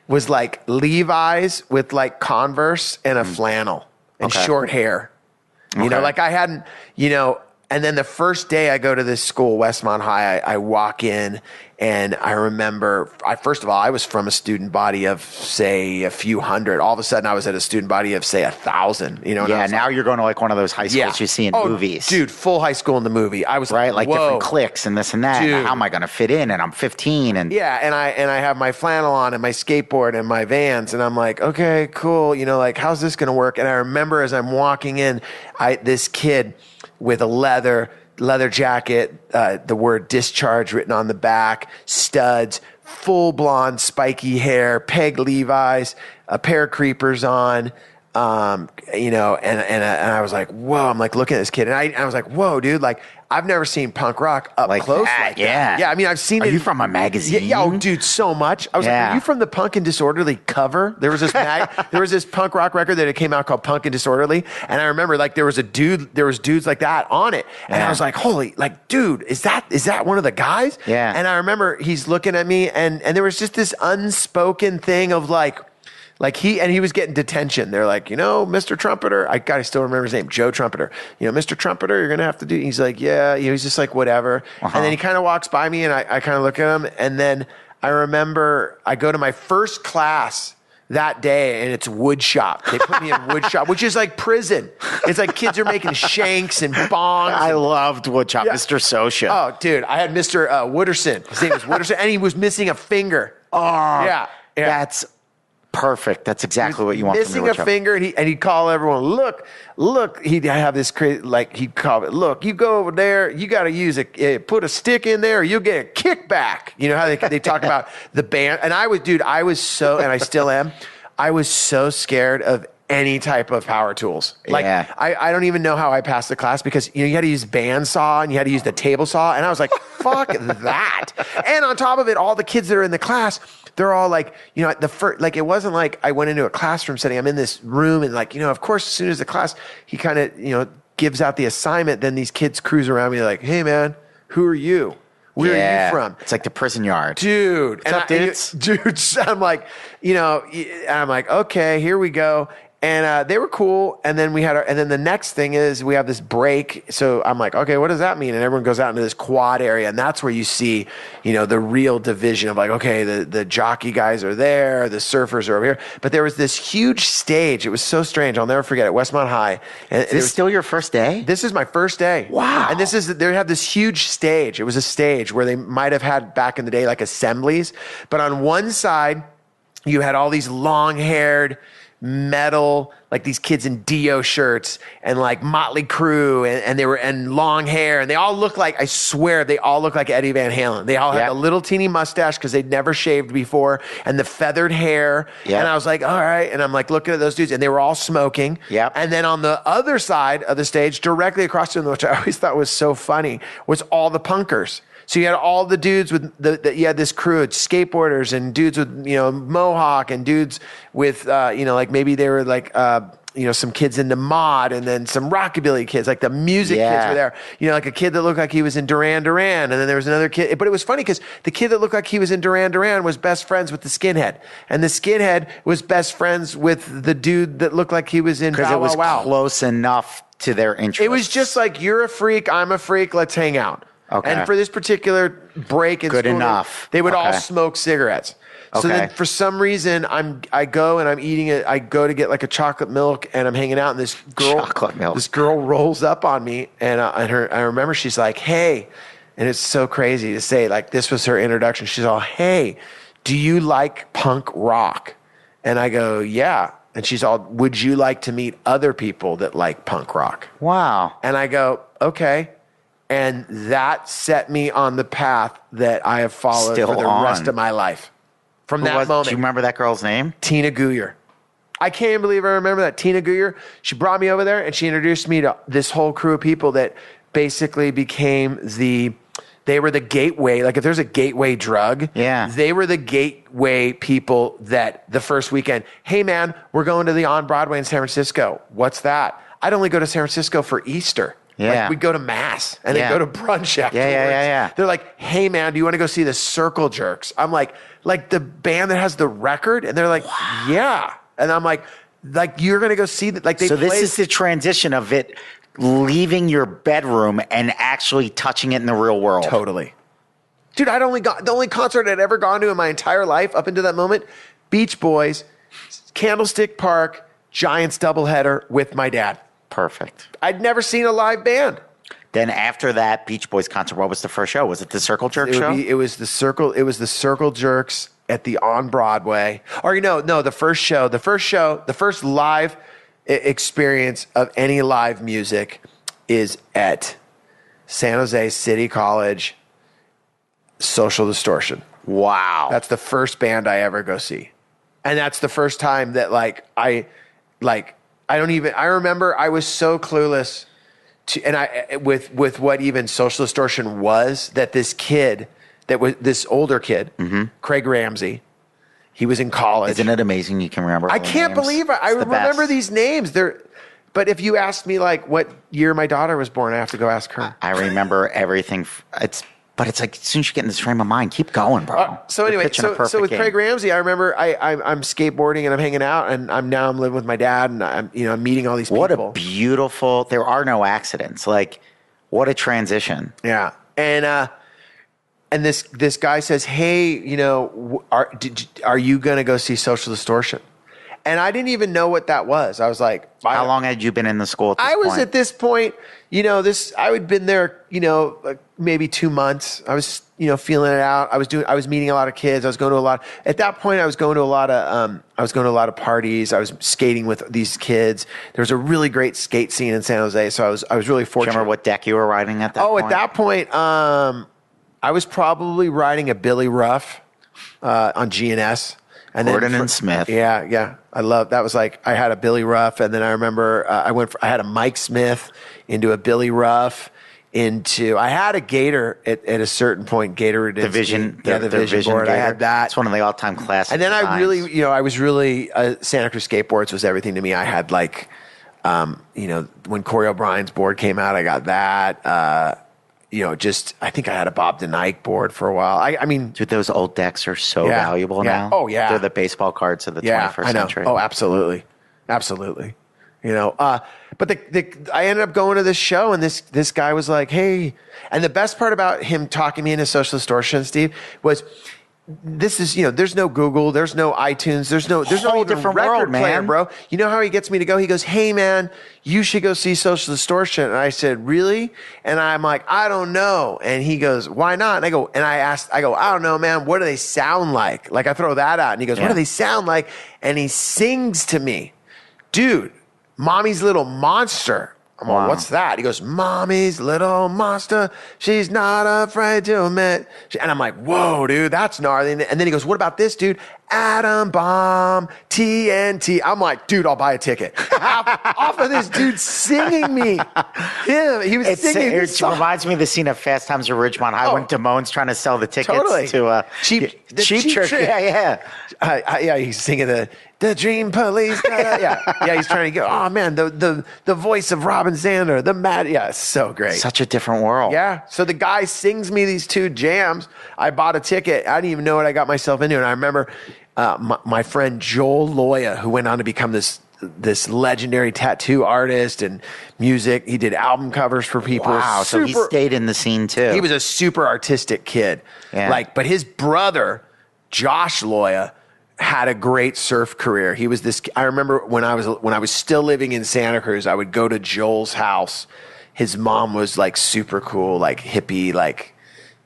Levi's with like Converse and a flannel and short hair. Like I hadn't, and then the first day I go to this school, Westmont High, I walk in, and I remember, first of all, I was from a student body of, say, a few hundred. All of a sudden, I was at a student body of, say, 1,000. Yeah, now you're going to like one of those high schools you see in movies. Dude, full high school in the movie. I was like whoa. different cliques and this and that. Dude. And how am I going to fit in? And I'm 15. And yeah, and I have my flannel on and my skateboard and my Vans, and I'm like, okay, cool. Like, how's this going to work? And I remember as I'm walking in, this kid with a leather jacket, the word discharge written on the back, studs, full blonde spiky hair, peg Levi's, a pair of creepers on, and I was like, whoa, I'm like looking at this kid, and I was like, whoa, dude, like I've never seen punk rock up like close that, like that. Yeah, I mean, I've seen it. Are you from a magazine? Yeah, oh, dude, so much. I was like, are you from the Punk and Disorderly cover? There was this punk rock record that came out called Punk and Disorderly, and I remember like there was dudes like that on it, and I was like, holy, like, dude, is that one of the guys? Yeah. And I remember he's looking at me, and there was just this unspoken thing of like he was getting detention. They're like, Mr. Trumpeter, I still remember his name, Joe Trumpeter. Mr. Trumpeter, you're going to have to do, he's like, yeah, he's just like, whatever. And then he kind of walks by me, and I kind of look at him, and then I remember I go to my first class that day, and it's wood shop. They put me in wood shop, which is like prison. It's like kids are making shanks and bongs. I loved wood shop, Mr. Sosha. Oh, dude, I had Mr. Wooderson. His name was Wooderson, and he was missing a finger. Oh, yeah. That's perfect. That's exactly what you want. Missing a finger, and he'd call everyone, look. He'd have this crazy, like he'd call it, look, you go over there, you got to put a stick in there, or you'll get a kickback. You know how they talk about the band, and I was so, and I still am, I was so scared of any type of power tools. Like Yeah. I don't even know how I passed the class because you had to use bandsaw and you had to use the table saw, and I was like, fuck that. And on top of it, all the kids that are in the class, they're all like, at the first, like, it wasn't like I went into a classroom setting. I'm in this room and like, of course, as soon as the class, he kind of, gives out the assignment, then these kids cruise around me like, hey man, who are you? Where are you from? It's like the prison yard. Dude. What's up, dudes? Dudes, I'm like, okay, here we go. And they were cool. And then and then the next thing is we have this break. So I'm like, okay, what does that mean? And everyone goes out into this quad area. And that's where you see, the real division of like, okay, the jockey guys are there. The surfers are over here. But there was this huge stage. It was so strange. I'll never forget it. Westmont High. And Is this still your first day? This is my first day. Wow. And they have this huge stage. It was a stage where they might have had back in the day like assemblies. But on one side, you had all these long-haired, metal, like these kids in Dio shirts and like Motley Crue and long hair, and they all look like, I swear, they all look like Eddie Van Halen. They all had a little teeny mustache because they'd never shaved before, and the feathered hair. And I was like, all right. And I'm like looking at those dudes, and they were all smoking. And then on the other side of the stage, directly across from them, which I always thought was so funny, was all the punkers. So you had all the dudes with you had this crew of skateboarders and dudes with, mohawk and dudes with, like maybe they were like, some kids into mod, and then some rockabilly kids, like the music kids were there. Like a kid that looked like he was in Duran Duran, and then there was another kid. But it was funny because the kid that looked like he was in Duran Duran was best friends with the skinhead, and the skinhead was best friends with the dude that looked like he was in Bow Because it Wow was Wow. close enough to their interests. It was just like, you're a freak, I'm a freak, let's hang out. Okay. And for this particular break in Good school, enough. they would all Okay. smoke cigarettes. So then for some reason, I go and I'm eating it. I go to get like a chocolate milk, and I'm hanging out, and this girl rolls up on me, and I remember she's like, hey, and it's so crazy to say, like, this was her introduction. She's all, hey, do you like punk rock? And I go, yeah. And she's all, would you like to meet other people that like punk rock? Wow. And I go, okay. And that set me on the path that I have followed for the rest of my life. From that moment. Do you remember that girl's name? Tina Guyer. I can't believe I remember that. Tina Guyer, she brought me over there and she introduced me to this whole crew of people that basically became they were the gateway. Like if there's a gateway drug, they were the gateway people that the first weekend, hey man, we're going to the On Broadway in San Francisco. What's that? I'd only go to San Francisco for Easter. Yeah. Like we'd go to mass and then go to brunch afterwards. Yeah. They're like, hey man, do you want to go see the Circle Jerks? I'm like the band that has the record? And they're like, yeah. And I'm like you're going to go see that? Like they So this is the transition of it leaving your bedroom and actually touching it in the real world. Totally. Dude, the only concert I'd ever gone to in my entire life up until that moment, Beach Boys, Candlestick Park, Giants doubleheader with my dad. Perfect. I'd never seen a live band. Then after that Beach Boys concert, what was the first show? Was it the Circle Jerk show? It was the Circle Jerks at the On Broadway. Or the first live experience of any live music is at San Jose City College, Social Distortion. Wow. That's the first band I ever go see. And that's the first time that I remember I was so clueless with what even Social Distortion was, that this kid, that was this older kid, Craig Ramsey, he was in college. Isn't it amazing you can remember? I can't believe I remember these names. But if you ask me what year my daughter was born, I have to go ask her. I remember everything. But it's like, as soon as you get in this frame of mind, keep going, bro. So anyway, so with Craig Ramsey, I remember I'm skateboarding and I'm hanging out, and I'm living with my dad, and I'm meeting all these people. What a beautiful. There are no accidents. Like, what a transition. Yeah, and this guy says, hey, are you gonna go see Social Distortion? And I didn't even know what that was. I was like, how long had you been in the school at this point? At this point, I had been there, maybe 2 months. I was, feeling it out. I was meeting a lot of kids. I was going to at that point, I was going to a lot of parties. I was skating with these kids. There was a really great skate scene in San Jose. So I was really fortunate. Do you remember what deck you were riding at that point? At that point, I was probably riding a Billy Ruff, on GNS. And Gordon then and Smith. Yeah. I love that. Was like I had a Billy Ruff, and then I remember I had a Mike Smith into a Billy Ruff into I had a Gator at a certain point. Gator The Vision, the Vision board. Gator. I had that. It's one of the all-time classics. And then I really, I was really Santa Cruz Skateboards was everything to me. I had like, when Corey O'Brien's board came out, I got that. I think I had a Bob DeNike board for a while. I mean, dude, those old decks are so valuable now. Oh yeah, they're the baseball cards of the 21st century. Oh, absolutely. But I ended up going to this show, and this guy was like, "Hey," and the best part about him talking me into social distortion, Steve, was. This is, there's no Google, there's no iTunes, there's no even different record world, player, man. bro. You know how he gets me to go? He goes, "Hey, man, you should go see Social Distortion." And I said, "Really?" And I'm like, "I don't know." And he goes, "Why not?" And I go, "I don't know, man. What do they sound like?" Like I throw that out, and he goes, "What do they sound like?" And he sings to me, "Dude, Mommy's Little Monster." I'm like, "What's that?" He goes, "Mommy's little monster. She's not afraid to admit." And I'm like, "Whoa, dude, that's gnarly." And then he goes, "What about this, dude? Atom bomb, TNT." I'm like, "Dude, I'll buy a ticket." off of this dude singing me. He was singing this song. It reminds me of the scene of Fast Times at Ridgemont High when Damone's trying to sell the tickets to Cheap Trick. Yeah. He's singing the Dream Police. He's trying to go. Oh man, the voice of Robin Zander, the mad. Yeah, it's so great. Such a different world. Yeah. So the guy sings me these two jams. I bought a ticket. I didn't even know what I got myself into, and I remember my friend Joel Loya, who went on to become this legendary tattoo artist and music. He did album covers for people. Wow. So he stayed in the scene too. He was a super artistic kid. Yeah. But his brother, Josh Loya, had a great surf career. He was this. I remember when I was still living in Santa Cruz, I would go to Joel's house. His mom was like super cool, like hippie, like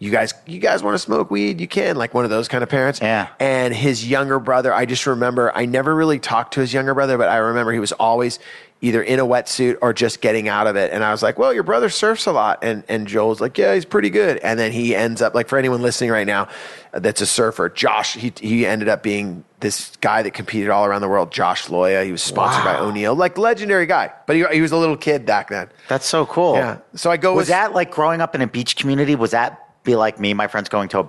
you guys want to smoke weed? You can, like one of those kind of parents. Yeah. And his younger brother, I just remember, I never really talked to his younger brother, but I remember he was always either in a wetsuit or just getting out of it. And I was like, "Well, your brother surfs a lot." And Joel's like, "Yeah, he's pretty good." And then he ends up, like for anyone listening right now that's a surfer, Josh, he ended up being this guy that competed all around the world, Josh Loya. He was sponsored by O'Neill, like legendary guy. But he was a little kid back then. That's so cool. Yeah. So I go Was that like growing up in a beach community? Was that be like me, my friends going to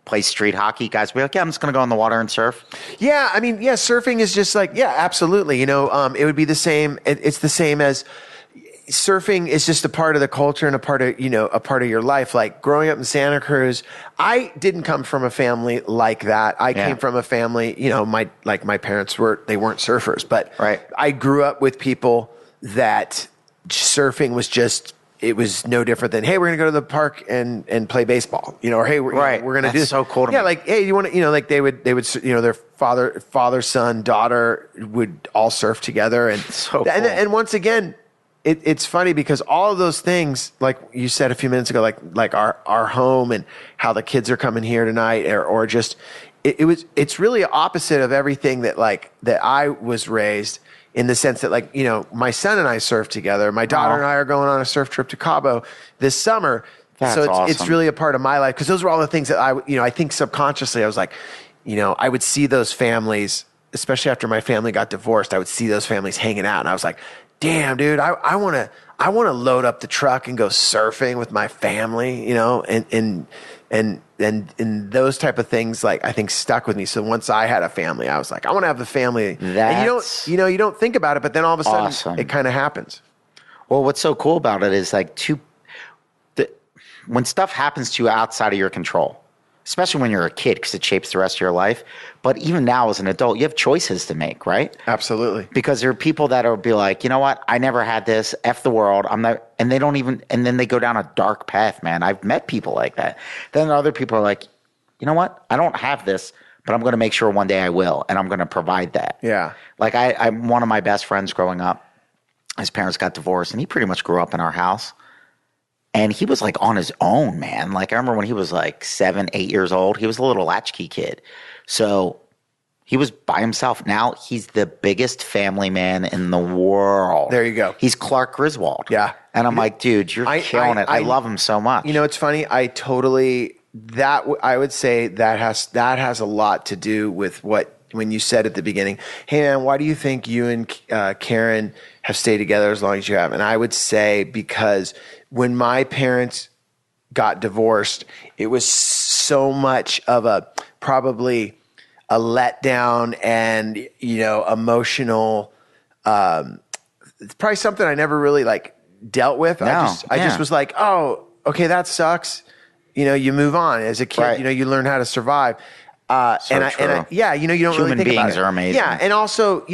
play street hockey? Guys be like, "Yeah, I'm just going to go in the water and surf." Yeah, I mean, surfing is just like, absolutely. It would be the same. It's the same as surfing is just a part of the culture and a part of your life. Like growing up in Santa Cruz, I didn't come from a family like that. I came from a family, my parents weren't surfers, but I grew up with people that surfing was just, it was no different than, "Hey, we're going to go to the park and play baseball," or, "Hey, we're going to do this." So cool to me. Like, "Hey, you want to," like they would, their father, son, daughter would all surf together. And so cool. And once again, it's funny because all of those things, like you said a few minutes ago, like our home and how the kids are coming here tonight, or just, it's really opposite of everything that I was raised. In the sense that, my son and I surf together. My daughter and I are going on a surf trip to Cabo this summer. That's so awesome. It's really a part of my life, because those were all the things that I think subconsciously I was like, I would see those families, especially after my family got divorced. I would see those families hanging out, and I was like, "Damn, dude, I want to load up the truck and go surfing with my family," and those type of things, I think stuck with me. So once I had a family, I was like, I want to have the family. And you don't think about it, but then all of a sudden it kind of happens. Well, what's so cool about it is when stuff happens to you outside of your control, especially when you're a kid, because it shapes the rest of your life. But even now as an adult, you have choices to make, right? Absolutely. Because there are people that will be like, "You know what? I never had this. F the world. I'm not," and they don't even, and then they go down a dark path, man. I've met people like that. Then other people are like, "You know what? I don't have this, but I'm going to make sure one day I will, and I'm going to provide that." Yeah. Like I'm one of my best friends growing up. His parents got divorced, and he pretty much grew up in our house. And he was like on his own, man. Like I remember when he was like 7, 8 years old, he was a little latchkey kid. So he was by himself. Now he's the biggest family man in the world. There you go. He's Clark Griswold. Yeah. And I'm like, dude, you're killing it. I love him so much. It's funny. I would say that has a lot to do with what when you said at the beginning, hey man, why do you think you and Karen have stayed together as long as you have? And I would say because when my parents got divorced, it was so much of probably a letdown and, emotional, it's probably something I never really dealt with. No, I just was like, oh, okay, that sucks. You move on as a kid, right. You learn how to survive. You don't Human really think about beings it. are amazing. Yeah. And also,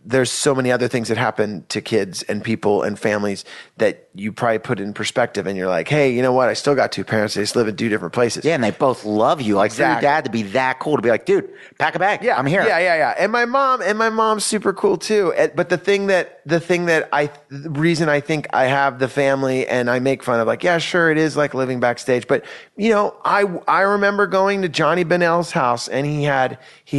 there's so many other things that happen to kids and people and families that you probably put in perspective and you're like, hey, you know what? I still got two parents. They just live in two different places. Yeah. And they both love you. Like for your dad to be that cool, to be like, dude, pack a bag. Yeah. I'm here. Yeah. And my mom's super cool too. But the reason I think I have the family and I make fun of yeah, sure. It is like living backstage, but I remember going to Johnny Bennell's house and he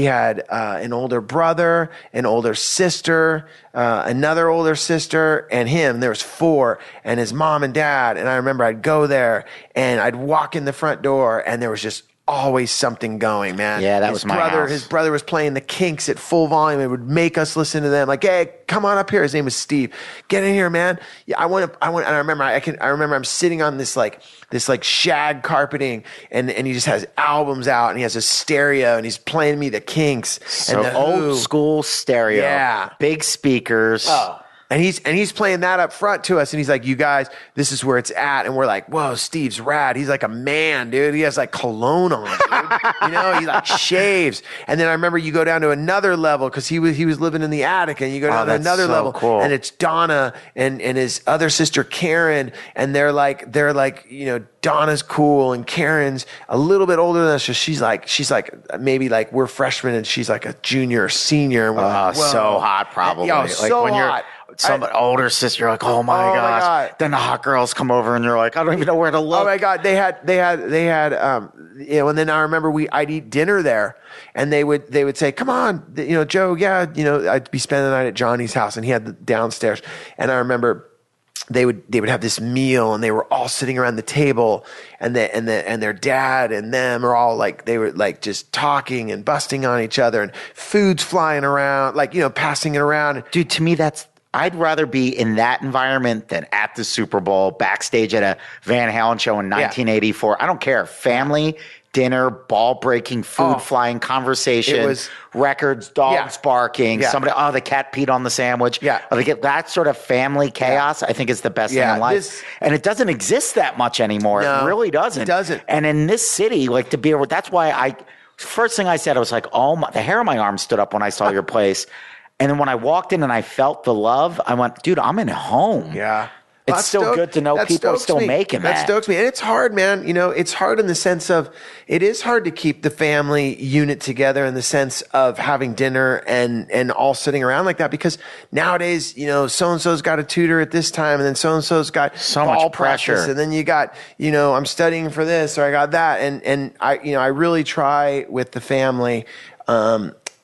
had an older brother, an older sister, another older sister, and him. There was 4, and his mom and dad. And I remember I'd go there and I'd walk in the front door, and there was just always something going, man. Yeah, that was my house. His brother was playing the Kinks at full volume. It would make us listen to them. Like, hey, come on up here. His name was Steve. Get in here, man. Yeah, I want. And I remember I'm sitting on this shag carpeting, and he just has albums out, and he has a stereo, and he's playing me the Kinks. So and the old Who. school stereo. Yeah. Big speakers. Oh. And he's playing that up front to us, and he's like, you guys, this is where it's at. And we're like, whoa, Steve's rad. He's like a man, dude. He has cologne on, dude. He shaves. And then I remember you go down to another level because he was living in the attic, and you go down to another level, cool. and it's Donna and his other sister Karen, and they're like Donna's cool and Karen's a little bit older than us, so she's like maybe we're freshmen and she's like a junior or senior. And we're like, so hot, probably. So when hot. Somebody older sister, you're like, oh my gosh. God. Then the hot girls come over and you're like, I don't even know where to look. Oh my God. They had, and then I remember I'd eat dinner there, and they would say, come on, Joe. Yeah. I'd be spending the night at Johnny's house, and he had the downstairs. And I remember they would have this meal, and they were all sitting around the table, and their dad and them are all they were just talking and busting on each other, and food's flying around, passing it around. Dude, to me, I'd rather be in that environment than at the Super Bowl, backstage at a Van Halen show in 1984. Yeah. I don't care. Family, dinner, ball breaking, food flying, conversation, records, dogs barking, somebody, the cat peed on the sandwich. Yeah. That sort of family chaos, I think is the best thing in life. And it doesn't exist that much anymore. No, it really doesn't. It doesn't. And in this city, to be able, that's why first thing I said, I was like, the hair on my arm stood up when I saw your place. And then when I walked in and I felt the love, I went, dude, I'm in home. Yeah. It's still good to know people are still making that. That stokes me. And it's hard, man. It's hard in the sense of, it is hard to keep the family unit together in the sense of having dinner and all sitting around like that, because nowadays, so-and-so's got a tutor at this time, and then so-and-so's got so ball much pressure. Practice, and then you got, I'm studying for this, or I got that. And I really try with the family,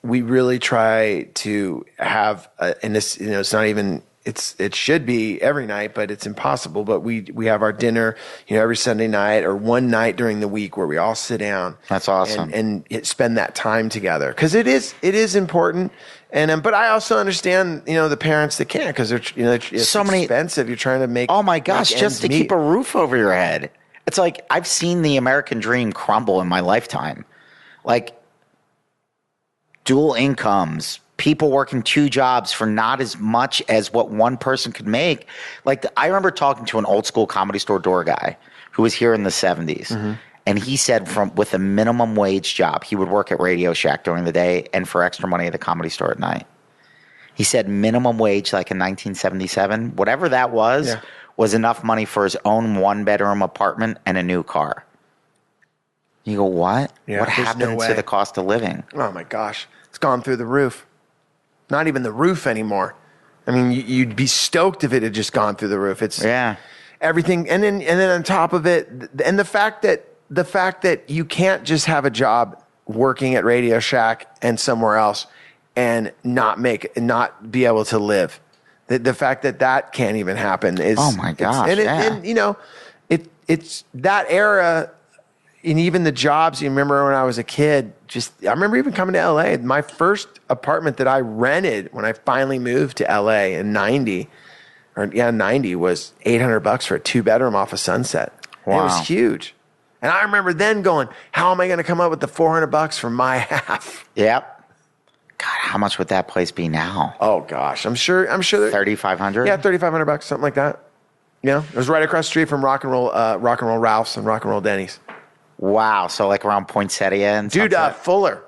we really try to have, and this, it's not even, it should be every night, but it's impossible. But we have our dinner, every Sunday night or one night during the week where we all sit down. That's awesome. And spend that time together. Cause it is important. And, but I also understand, the parents that can't, cause they're, it's so expensive. You're trying to make, oh my gosh, just to keep a roof over your head. It's like, I've seen the American dream crumble in my lifetime. Dual incomes, people working 2 jobs for not as much as what one person could make. I remember talking to an old school Comedy Store door guy who was here in the 70s. Mm-hmm. And he said with a minimum wage job, he would work at Radio Shack during the day and for extra money at the Comedy Store at night. He said minimum wage, in 1977, whatever that was enough money for his own 1-bedroom apartment and a new car. You go, what? Yeah, what happened to the cost of living? Oh my gosh. It's gone through the roof. Not even the roof anymore. I mean, you'd be stoked if it had just gone through the roof. It's everything. And then on top of it, and the fact that you can't just have a job working at Radio Shack and somewhere else and not be able to live. The fact that can't even happen is, oh my gosh. And it's that era. even the jobs, you remember when I was a kid, I remember even coming to LA. My first apartment that I rented when I finally moved to LA in 90 was $800 for a 2-bedroom off of Sunset. Wow. And it was huge. And I remember then going, how am I going to come up with the $400 for my half? Yep. God, how much would that place be now? Oh gosh, I'm sure. $3,500. Yeah, $3,500, something like that. Yeah, it was right across the street from Rock and Roll Ralph's and Rock and Roll Denny's. Wow, so like around Poinsettia and dude, Fuller.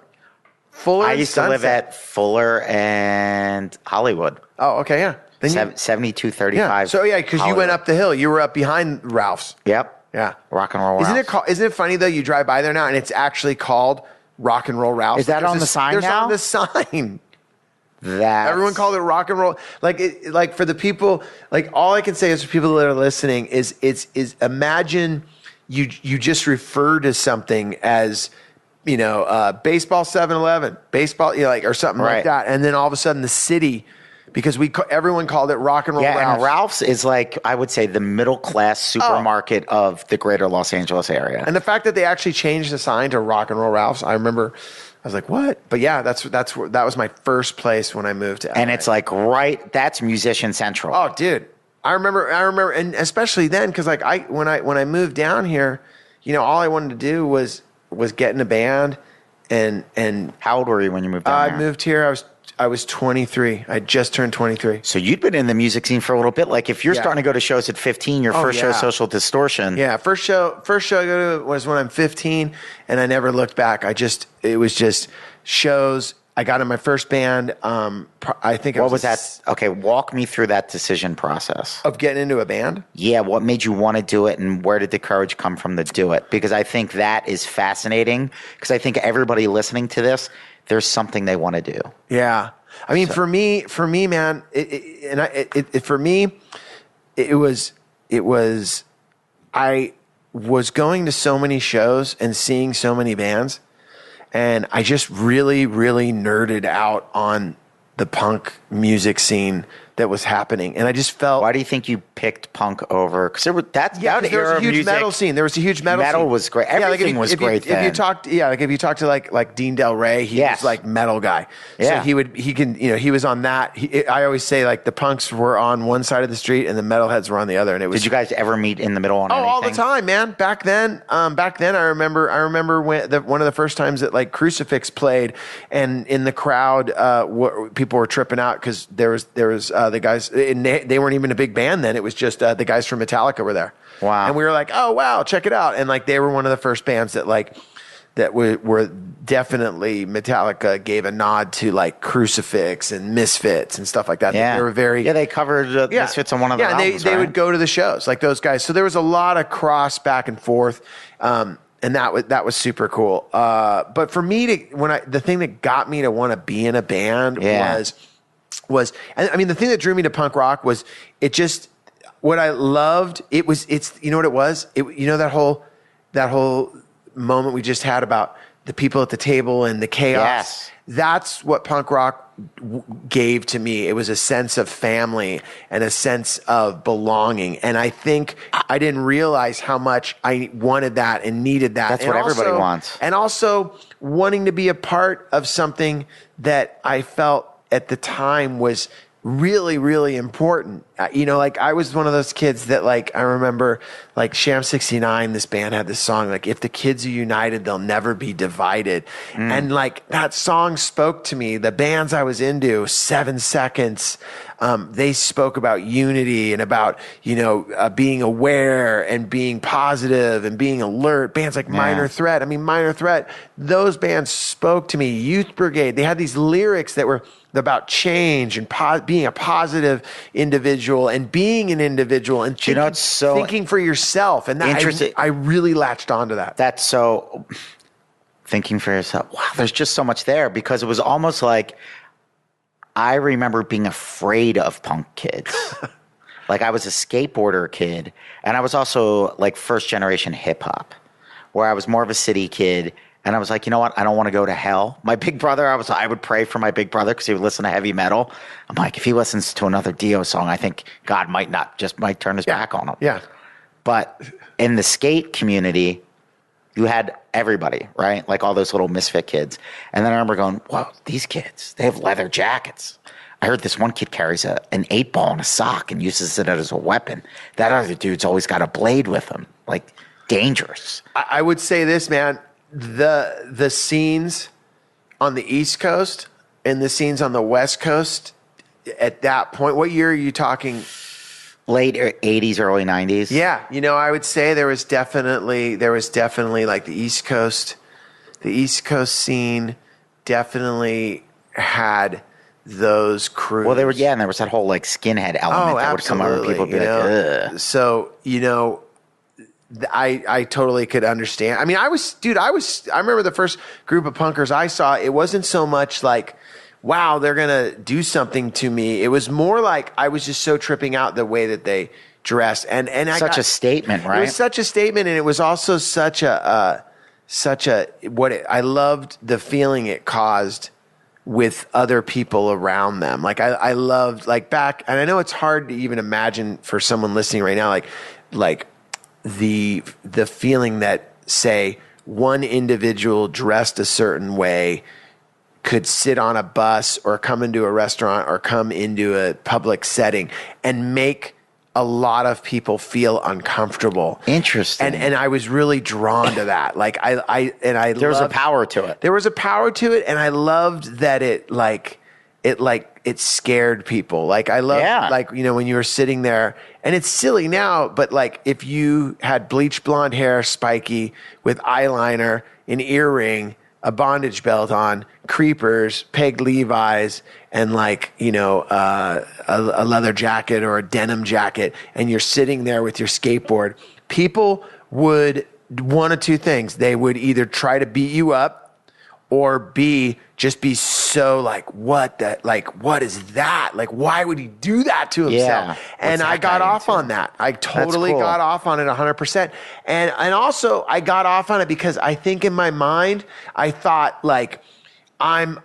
I used to live at Fuller and Hollywood. Oh, okay, yeah. Then 7235. Yeah. So yeah, because you went up the hill. You were up behind Ralph's. Yep. Yeah. Rock and Roll Ralph's. Isn't it funny though? You drive by there now and it's actually called Rock and Roll Ralph's. Is that on the sign now? There's on the sign. Everyone called it Rock and Roll. Like for the people, like all I can say is for people that are listening is imagine you just refer to something as, baseball 7-Eleven, baseball, or something like that. And then all of a sudden the city, because everyone called it Rock and Roll Ralph's. And Ralph's is like, I would say, the middle class supermarket of the greater Los Angeles area. And the fact that they actually changed the sign to Rock and Roll Ralph's, I remember, I was like, what? But yeah, that was my first place when I moved to LA. And it's like that's Musician Central. Oh, dude. I remember, and especially then, because like when I moved down here, all I wanted to do was get in a band, and how old were you when you moved down here? I moved here. I was 23. I just turned 23. So you'd been in the music scene for a little bit. Like if you're starting to go to shows at 15, your first show, Social Distortion. Yeah, first show I go to was when I'm 15, and I never looked back. It was just shows. I got in my first band. I think what was that? Okay, walk me through that decision process of getting into a band. Yeah, what made you want to do it, and where did the courage come from to do it? Because I think that is fascinating. Because I think everybody listening to this, there's something they want to do. Yeah, I mean, for me, man, for me, it was. I was going to so many shows and seeing so many bands. And I just really, really nerded out on the punk music scene that was happening. And I just felt... Why do you think you picked punk over... Because there was a huge metal scene. There was a huge metal scene. Metal was great. Everything was great then. If you talked to like Dean Del Rey, he was like metal guy. Yeah. So he was on that. I always say like the punks were on one side of the street and the metalheads were on the other. And it was... Did you guys ever meet in the middle on anything? All the time, man. Back then I remember when one of the first times that like Crucifix played, and in the crowd, people were tripping out because there was the guys, and they weren't even a big band then. It was just the guys from Metallica were there. Wow. And we were like, oh wow, check it out. And like they were one of the first bands that were definitely Metallica gave a nod to like Crucifix and Misfits and stuff like that. Yeah. They were very... Yeah, they covered Misfits on one of the albums, they would go to the shows, like those guys. So there was a lot of cross back and forth. And that was super cool. But for me the thing that got me to want to be in a band was, I mean, the thing that drew me to punk rock was what I loved. It's you know what it was? That whole moment we just had about the people at the table and the chaos. Yes. That's what punk rock gave to me. It was a sense of family and a sense of belonging. And I think I didn't realize how much I wanted that and needed that. That's what everybody wants. And also wanting to be a part of something that I felt at the time was really, really important. Like I was one of those kids that like, I remember like Sham 69, this band had this song, like, if the kids are united, they'll never be divided. And like that song spoke to me. The bands I was into, 7 Seconds, they spoke about unity and about, being aware and being positive and being alert. Bands like Minor Threat. I mean, Minor Threat, those bands spoke to me. Youth Brigade, they had these lyrics that were about change and being a positive individual and being an individual and thinking for yourself. And that I really latched onto that. That's so thinking for yourself. Wow, there's just so much there, because it was almost like I remember being afraid of punk kids. Like I was a skateboarder kid, and I was also like first generation hip hop, where I was more of a city kid. And I was like, you know what? I don't want to go to hell. My big brother, I would pray for my big brother because he would listen to heavy metal. I'm like, if he listens to another Dio song, I think God might turn his back on him. Yeah. But in the skate community, You had everybody, right? Like all those little misfit kids. And then I remember going, whoa, these kids, they have leather jackets. I heard this one kid carries an 8-ball in a sock and uses it as a weapon. That other dude's always got a blade with him. Like, dangerous. I would say this, man. The scenes on the East Coast and the scenes on the West Coast at that point, what year are you talking? Late 80s, early 90s. Yeah, I would say there was definitely like the East Coast scene definitely had those crews. Well, and there was that whole like skinhead element that would come out and people would be like, ugh. So, I totally could understand. I mean, I remember the first group of punkers I saw, it wasn't so much like, wow, they're going to do something to me. It was more like I was just so tripping out the way that they dressed. And such a statement, right? It was such a statement. And it was also I loved the feeling it caused with other people around them. Like I loved like back, and I know it's hard to even imagine for someone listening right now, like the feeling that, say, one individual dressed a certain way could sit on a bus or come into a restaurant or come into a public setting and make a lot of people feel uncomfortable. Interesting. And I was really drawn to that. Like there was a power to it. There was a power to it, and I loved that it scared people. Like I loved when you were sitting there, and it's silly now, but like if you had bleach blonde hair, spiky, with eyeliner, an earring, a bondage belt on, creepers, pegged Levi's, and a leather jacket or a denim jacket, and you're sitting there with your skateboard, people would one of two things. They would either try to beat you up, or B, just be so like, what is that? Like, why would he do that to himself? Yeah. And I got off on that. I totally got off on it 100%. And also I got off on it because I think in my mind, I thought like, I'm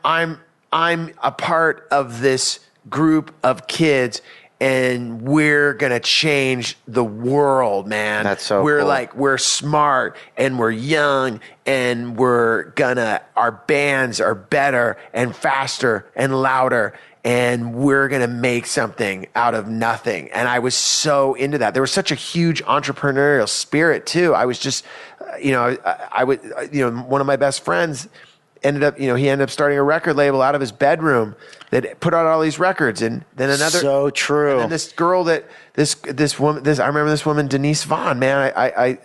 a part of this group of kids, and we're going to change the world, man. That's so We're cool. like, we're smart and we're young, and our bands are better and faster and louder, and we're going to make something out of nothing. And I was so into that. There was such a huge entrepreneurial spirit too. I was just, one of my best friends he ended up starting a record label out of his bedroom that put out all these records. And then another, so true. And this girl I remember this woman, Denise Vaughn, man,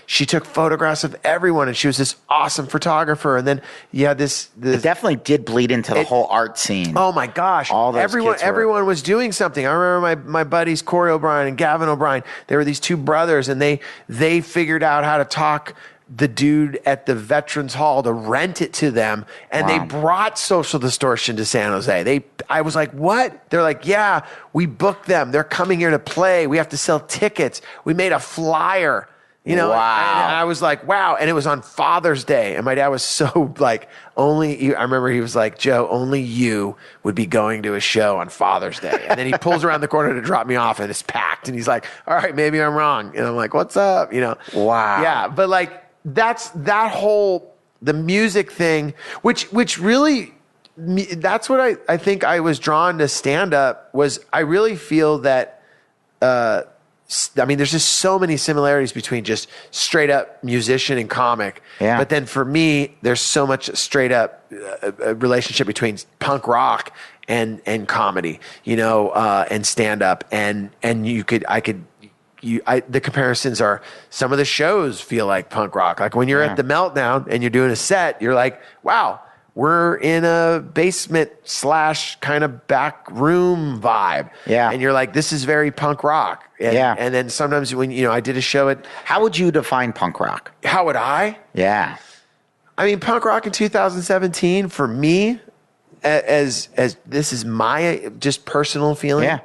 she took photographs of everyone, and she was this awesome photographer. And then you had this it definitely did bleed into the whole art scene. Oh my gosh. Everyone was doing something. I remember my buddies, Corey O'Brien and Gavin O'Brien. They were these two brothers, and they figured out how to talk the dude at the Veterans Hall to rent it to them, and they brought Social Distortion to San Jose. I was like, what? They're like, yeah, we booked them. They're coming here to play. We have to sell tickets. We made a flyer, Wow. And I was like, wow. And it was on Father's Day, and my dad was so like, I remember he was like, Joe, only you would be going to a show on Father's Day. And then he pulls around the corner to drop me off, and it's packed, and he's like, all right, maybe I'm wrong. And I'm like, what's up? Wow. Yeah. But like, that's that whole, the music thing, which really, that's what I think I was drawn to stand up, was I really feel that, there's just so many similarities between just straight up musician and comic. Yeah. But then for me, there's so much straight up relationship between punk rock and comedy, and stand up, and the comparisons are, some of the shows feel like punk rock. Like when you're at the Meltdown and you're doing a set, you're like, wow, we're in a basement / kind of back room vibe. Yeah. And you're like, this is very punk rock. And then sometimes when, I did a show at... How would you define punk rock? How would I? Yeah. I mean, punk rock in 2017, for me, as this is my just personal feeling. Yeah.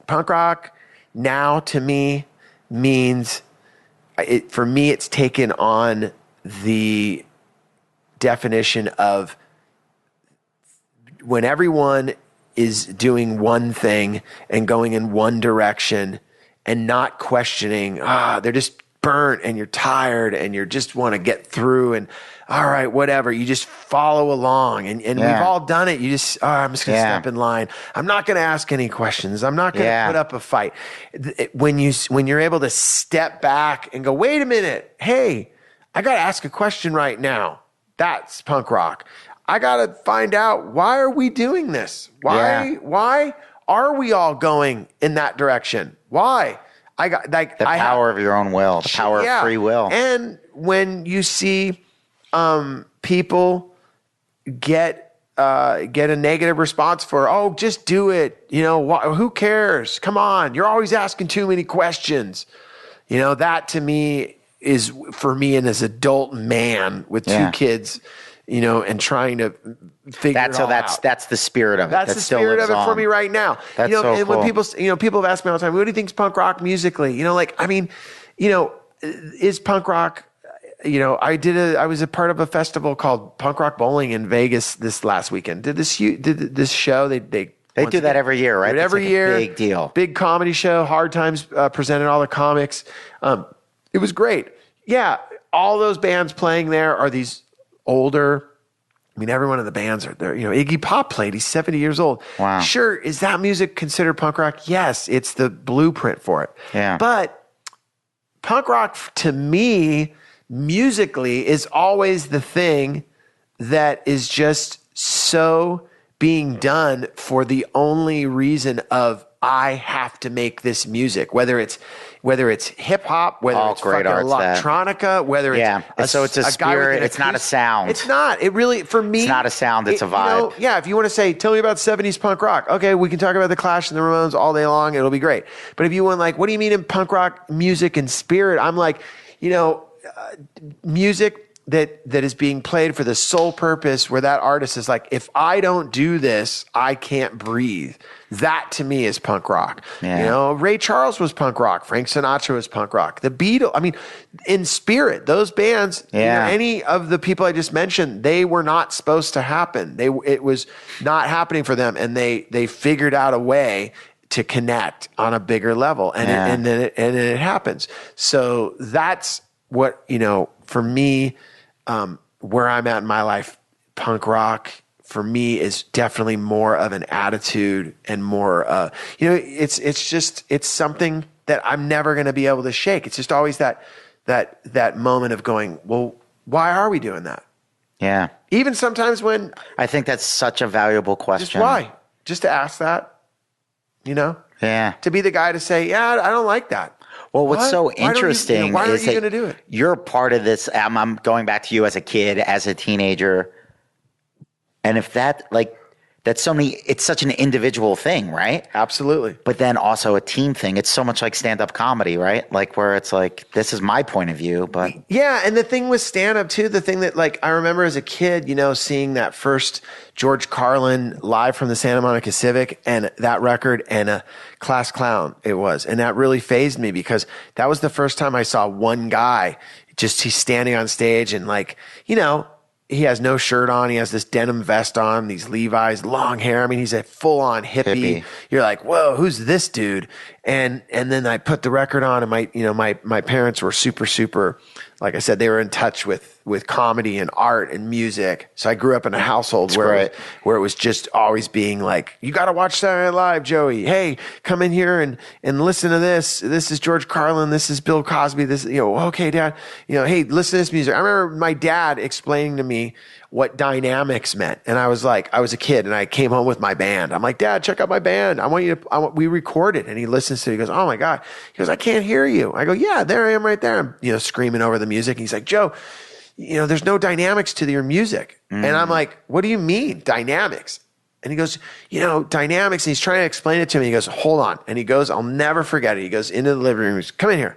Punk rock now to me means, for me, it's taken on the definition of when everyone is doing one thing and going in one direction and not questioning, they're just burnt and you're tired and you just want to get through and all right, whatever. You just follow along and we've all done it. You just, I'm just going to step in line. I'm not going to ask any questions. I'm not going to put up a fight. When you're able to step back and go, wait a minute. Hey, I got to ask a question right now. That's punk rock. I got to find out, why are we doing this? Why are we all going in that direction? Why? I got like the power of your own will, the power of free will. And when you see people get a negative response for, just do it. Who cares? Come on. You're always asking too many questions. That to me is, for me, and as an adult man with two kids, and trying to figure it all out. That's the spirit of it. That's the spirit of it for me right now. That's so and cool. when people have asked me all the time, what do you think is punk rock musically? Is punk rock, I was a part of a festival called Punk Rock Bowling in Vegas this last weekend. Did this show. They do that every year, right? Every year. Big deal. Big comedy show. Hard Times presented all the comics. It was great. Yeah. All those bands playing there are these older, every one of the bands are there. Iggy Pop played. He's 70 years old. Wow. Sure. Is that music considered punk rock? Yes. It's the blueprint for it. Yeah. But punk rock, to me, musically, is always the thing that is just so being done for the only reason of, I have to make this music, whether it's hip hop, whether it's fucking electronica, whether it's so it's a spirit. It's not a sound. It's not. It really, for me, it's not a sound. It's a vibe. If you want to say, tell me about 70s punk rock. Okay, we can talk about the Clash and the Ramones all day long. It'll be great. But if you want, what do you mean in punk rock music and spirit? I'm like, music that is being played for the sole purpose where that artist is like, if I don't do this, I can't breathe. That to me is punk rock. Yeah. Ray Charles was punk rock. Frank Sinatra was punk rock. The Beatles, in spirit, those bands, any of the people I just mentioned, they were not supposed to happen. It was not happening for them. And they figured out a way to connect on a bigger level. And then it happens. So that's what, for me, where I'm at in my life, punk rock for me is definitely more of an attitude and more, it's something that I'm never going to be able to shake. It's just always that moment of going, well, why are we doing that? Yeah. Even sometimes when I think that's such a valuable question. Just why? Just to ask that, Yeah. To be the guy to say, I don't like that. Well, what's so interesting why is aren't you going to do it? You're part of this. I'm going back to you as a kid, as a teenager. And if that's it's such an individual thing, right? Absolutely. But then also a team thing. It's so much like stand-up comedy, right? Where it's this is my point of view, but. Yeah. And the thing with stand-up too, the thing that I remember as a kid, seeing that first George Carlin live from the Santa Monica Civic and that record and a Class Clown it was. And that really fazed me because that was the first time I saw one guy, he's standing on stage and he has no shirt on. He has this denim vest on, these Levi's, long hair. He's a full-on hippie. You're like, whoa, who's this dude? And then I put the record on, and my parents were super, super, like I said, they were in touch with comedy and art and music. So I grew up in a household where it was just always being like, you got to watch Saturday Night Live, Joey. Hey, come in here and listen to this. This is George Carlin. This is Bill Cosby. This, okay, Dad. Hey, listen to this music. I remember my dad explaining to me what dynamics meant. And I was a kid and I came home with my band. I'm like, Dad, check out my band. We recorded. And he listens to it. He goes, oh my God. He goes, I can't hear you. I go, yeah, there I am right there. I'm, screaming over the music. And he's like, Joe, there's no dynamics to your music. And I'm like, what do you mean dynamics? And he goes, dynamics. And he's trying to explain it to me. He goes, hold on. And he goes, I'll never forget it. He goes into the living room. He goes, come in here.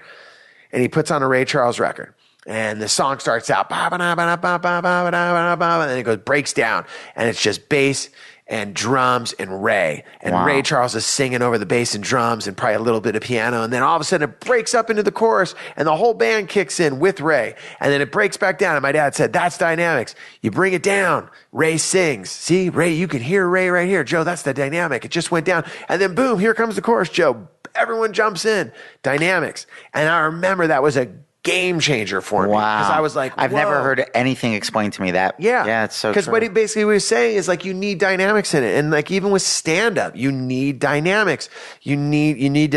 And he puts on a Ray Charles record. And the song starts out, and then it goes, breaks down. And it's just bass and drums and Ray. And Ray Charles is singing over the bass and drums and probably a little bit of piano. And then all of a sudden it breaks up into the chorus and the whole band kicks in with Ray. And then it breaks back down. And my dad said, that's dynamics. You bring it down. Ray sings. See, Ray, you can hear Ray right here. Joe, that's the dynamic. It just went down. And then boom, here comes the chorus, Joe. Everyone jumps in. Dynamics. And I remember that was a game changer for me. Wow. Because I was like, I've never whoa. heard anything explained to me that. Yeah, it's so because true. what he basically was saying is like you need dynamics in it, and like even with stand up, you need dynamics. You need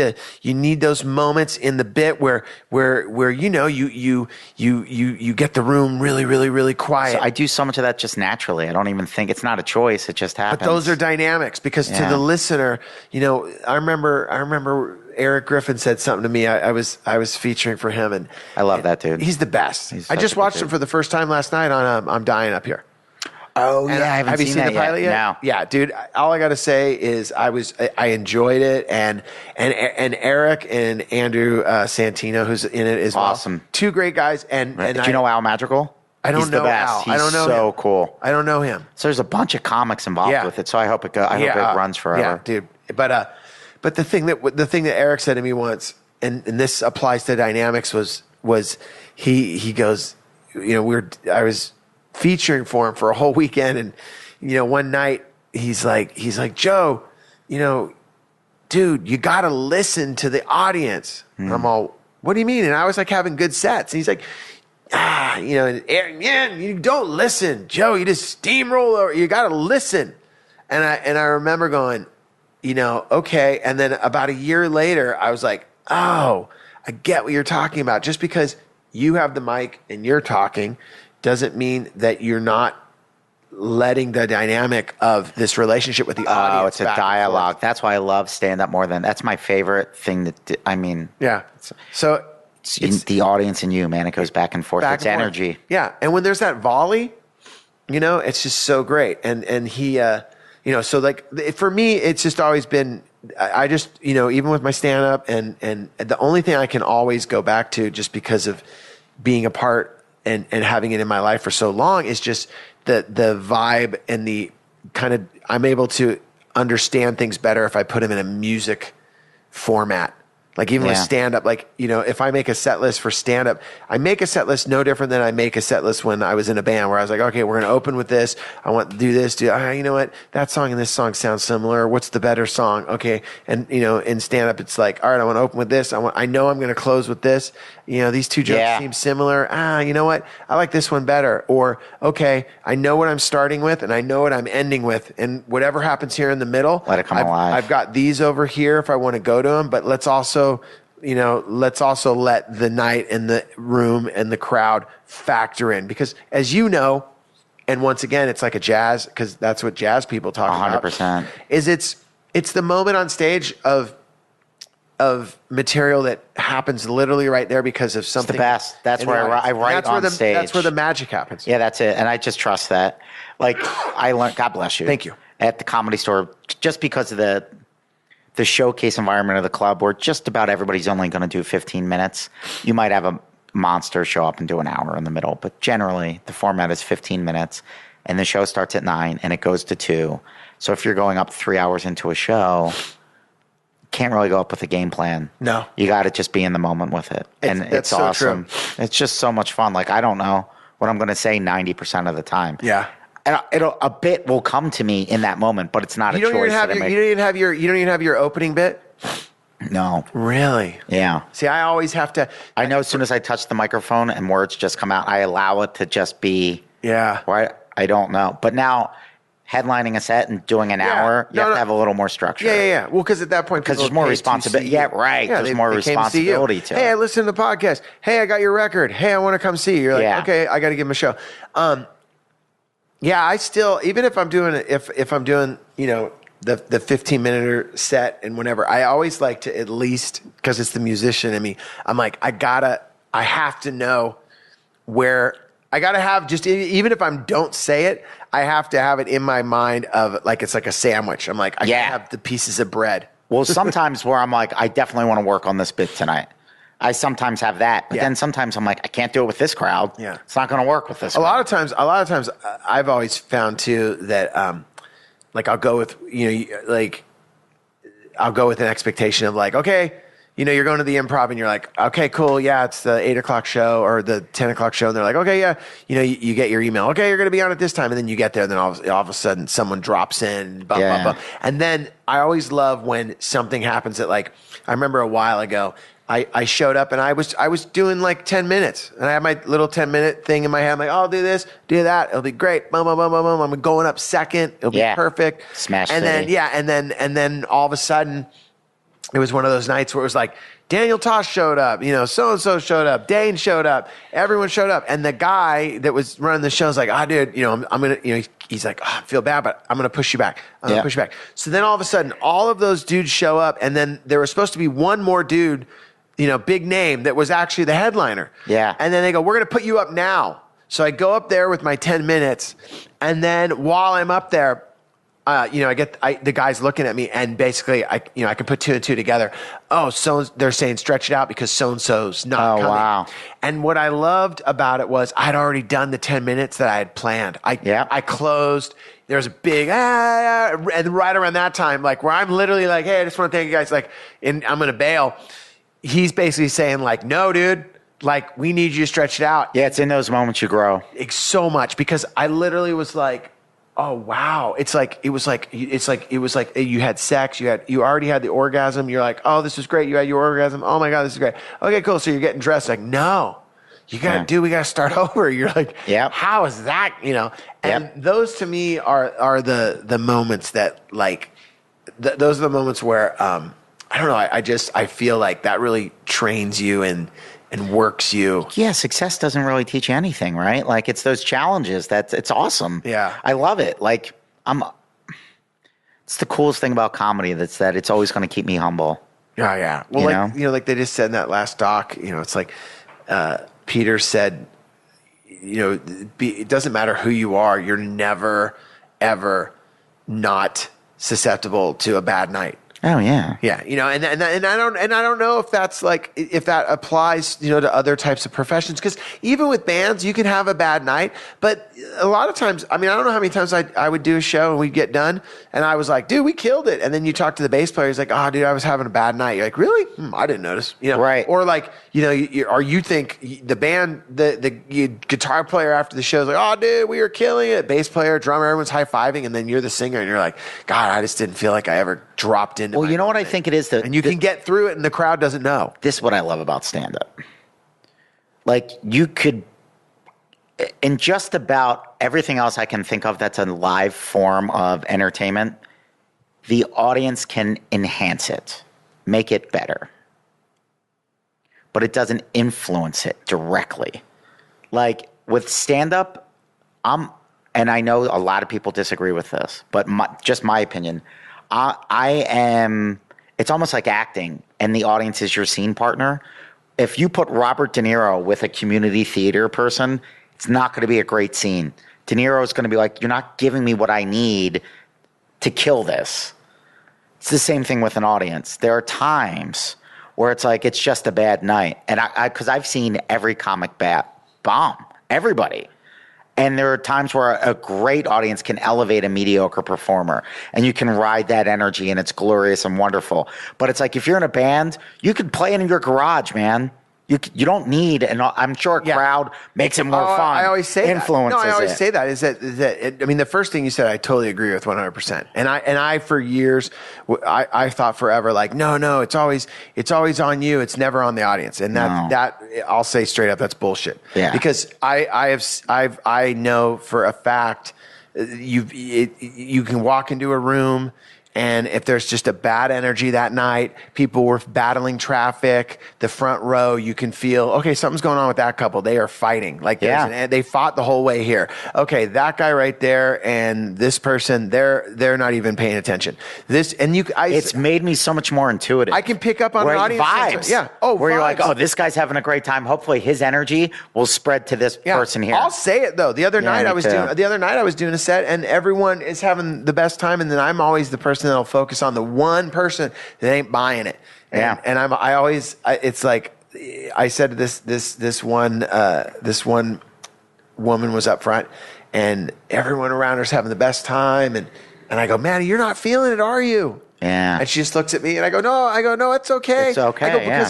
those moments in the bit where you know you get the room really quiet. So I do so much of that just naturally. I don't even think it's not a choice. It just happens. But those are dynamics because to the listener, you know, I remember Eric Griffin said something to me. I was featuring for him, and I love that dude. He's the best. He's I such just a good watched dude. him for the first time last night on I'm Dying Up Here. Oh And yeah, I haven't have you seen that the pilot yet? No. Yeah, dude. All I got to say is I enjoyed it, and Eric and Andrew Santino, who's in it, is Awesome. Two great guys. And Do you know Al Madrigal? I don't He's know the best. Al. He's I don't know so him. cool. I don't know him. So there's a bunch of comics involved Yeah. with it. So I hope it runs forever. Yeah, dude. But the thing that Eric said to me once, and this applies to dynamics, was he goes, you know, I was featuring for him for a whole weekend, and you know, one night he's like, Joe, you know, dude, you got to listen to the audience. And I'm all, what do you mean? And I was like having good sets, and he's like, you know, and Aaron, yeah, you don't listen, Joe. You just steamroll over. You got to listen. And I remember going, you know, okay. And then about a year later, I was like, oh, I get what you're talking about. Just because you have the mic and you're talking doesn't mean that you're not letting the dynamic of this relationship with the audience. Oh, it's a back and dialogue. forth. That's why I love stand up more than that's my favorite thing. Yeah. So It's the audience and you, man. It goes back and forth. back It's and forth. energy. Yeah. And when there's that volley, you know, it's just so great. And he, you know, so like for me, it's just always been, I just, you know, even with my stand up and the only thing I can always go back to just because of being a part and having it in my life for so long is just the vibe and the kind of, I'm able to understand things better if I put them in a music format. Like even with stand up, like, you know, if I make a set list for stand up, I make a set list no different than I make a set list when I was in a band where I was like, okay, we're going to open with this. I want to do this. You know what? That song and this song sound similar. What's the better song? Okay. And, you know, in stand up, it's like, all right, I want to open with this. I know I'm going to close with this. You know, these two jokes seem similar. You know what? I like this one better. Or, okay, I know what I'm starting with and I know what I'm ending with. And whatever happens here in the middle, Let it come alive. I've got these over here if I want to go to them, but let's also let the night and the room and the crowd factor in. Because as you know, and once again, it's like a jazz, because that's what jazz people talk 100%. about, is it's the moment on stage of material that happens literally right there because of something. It's the best. That's in the where audience. I write That's where on stage. That's where the magic happens. Yeah, that's it. And I just trust that. Like I learned, God bless you. Thank you. At the Comedy Store, just because of the showcase environment of the club where just about everybody's only going to do 15 minutes. You might have a monster show up and do an hour in the middle, but generally the format is 15 minutes and the show starts at 9 and it goes to 2. So if you're going up 3 hours into a show, can't really go up with a game plan. No. You got to just be in the moment with it. And That's it's so awesome. true. It's just so much fun. Like, I don't know what I'm going to say 90% of the time. Yeah. And a bit will come to me in that moment, but it's not a choice that I make. You don't even have your opening bit? No. Really? Yeah. See, I always have to. I know as soon as I touch the microphone and words just come out, I allow it to just be. Yeah. Or I don't know. But now, headlining a set and doing an hour, you have to have a little more structure. Yeah. Well, because at that point, Because people there's more pay to responsibility. see you. Yeah, right. There's more they came to see you. responsibility to Hey, it. I listened to the podcast. Hey, I got your record. Hey, I want to come see you. You're like, okay, I got to give him a show. Yeah, I still, even if I'm doing if I'm doing, you know, the 15-minute set and whenever, I always like to at least, because it's the musician in me, I'm like, I have to know where, I got to have, just even if I don't say it, I have to have it in my mind of like, it's like a sandwich. I'm like, I gotta have the pieces of bread. Well, sometimes where I'm like, I definitely want to work on this bit tonight. I sometimes have that, but then sometimes I'm like, I can't do it with this crowd. Yeah. It's not going to work with this A lot of times, I've always found too that, like I'll go with, you know, like I'll go with an expectation of like, okay, you know, you're going to the Improv and you're like, okay, cool. Yeah. It's the 8:00 show or the 10:00 show. And they're like, okay, yeah. You know, you get your email. Okay. You're going to be on at this time. And then you get there and then all of a sudden someone drops in, blah, blah, blah. And then I always love when something happens that, like, I remember a while ago, I showed up and I was doing like 10 minutes and I had my little 10-minute thing in my head. I'm like, oh, I'll do this, do that. It'll be great. Boom, boom, boom, boom, boom. I'm going up second. It'll be perfect. Smash and City. then, and then all of a sudden it was one of those nights where it was like, Daniel Tosh showed up, so-and-so showed up, Dane showed up, everyone showed up. And the guy that was running the show was like, dude, I'm going to, he's like, I feel bad, but I'm going to push you back. I'm going to push you back. So then all of a sudden, all of those dudes show up. And then there was supposed to be one more dude, big name that was actually the headliner. Yeah. And then they go, we're going to put you up now. So I go up there with my 10 minutes. And then while I'm up there, I get the guys looking at me, and basically, I can put two and two together. Oh, so they're saying stretch it out because so and so's not coming. Wow! And what I loved about it was I'd already done the 10 minutes that I had planned. I closed. There was a big and right around that time, like where I'm literally like, hey, I just want to thank you guys, and I'm gonna bail. He's basically saying like, no, dude. Like, we need you to stretch it out. Yeah, it's in those moments you grow. So much, because I literally was like, oh wow! It was like you had sex, you already had the orgasm. You're like, oh, this is great. You had your orgasm. Oh my god, this is great. Okay, cool. So you're getting dressed. Like, no, we got to start over. You're like, yeah. How is that? And those to me are the moments that those are the moments where I don't know. I feel like that really trains you and works you. Yeah, success doesn't really teach you anything, right? Like, it's those challenges it's awesome. Yeah. I love it. Like, it's the coolest thing about comedy, that it's always going to keep me humble. Yeah, yeah. Well, like they just said in that last doc, it's like Peter said, it doesn't matter who you are, you're never, ever not susceptible to a bad night. Oh yeah, yeah. And I don't know if that's if that applies to other types of professions, because even with bands you can have a bad night, but a lot of times, I don't know how many times I would do a show and we'd get done and I was like, dude, we killed it, and then you talk to the bass player, he's like, oh dude, I was having a bad night. You're like, really? I didn't notice. Right? Or or you think the band, the guitar player after the show is like, oh dude, we were killing it. Bass player, drummer, everyone's high fiving, and then you're the singer and you're like, God, I just didn't feel like I ever dropped into. Well, you know what I think it is, and you can get through it, and the crowd doesn't know. This is what I love about stand-up. Like, you could, in just about everything else I can think of that's a live form of entertainment, the audience can enhance it, make it better, but it doesn't influence it directly. Like with stand-up, and I know a lot of people disagree with this, but just my opinion. I am, it's almost like acting, and the audience is your scene partner. If you put Robert De Niro with a community theater person, it's not going to be a great scene. De Niro is going to be like, you're not giving me what I need to kill this. It's the same thing with an audience. There are times where it's like, it's just a bad night. And because I've seen every comic bomb, everybody. And there are times where a great audience can elevate a mediocre performer, and you can ride that energy, and it's glorious and wonderful. But it's like, if you're in a band, you could play it in your garage, man. You don't need, and I'm sure a crowd makes it more fun. I always say influences that. No, I always it. say that is that the first thing you said, I totally agree with 100%. And I for years, I thought forever, like, no, it's always on you. It's never on the audience. And that I'll say straight up, that's bullshit. Yeah. Because I know for a fact, you can walk into a room, and if there's just a bad energy that night, people were battling traffic, the front row, you can feel, okay, something's going on with that couple. They are fighting. They fought the whole way here. Okay, that guy right there and this person, they're not even paying attention. It's made me so much more intuitive. I can pick up on an audience vibes. Yeah. Where vibes. you're like, oh, this guy's having a great time. Hopefully his energy will spread to this person here. I'll say it though. The other night I was doing a set, and everyone is having the best time, and then I'm always the person that'll focus on the one person that ain't buying it. And it's like, I said this one woman was up front, and everyone around her's having the best time, and I go, Maddie, you're not feeling it, are you? Yeah. And she just looks at me, and I go, no, it's okay. It's okay. I go, because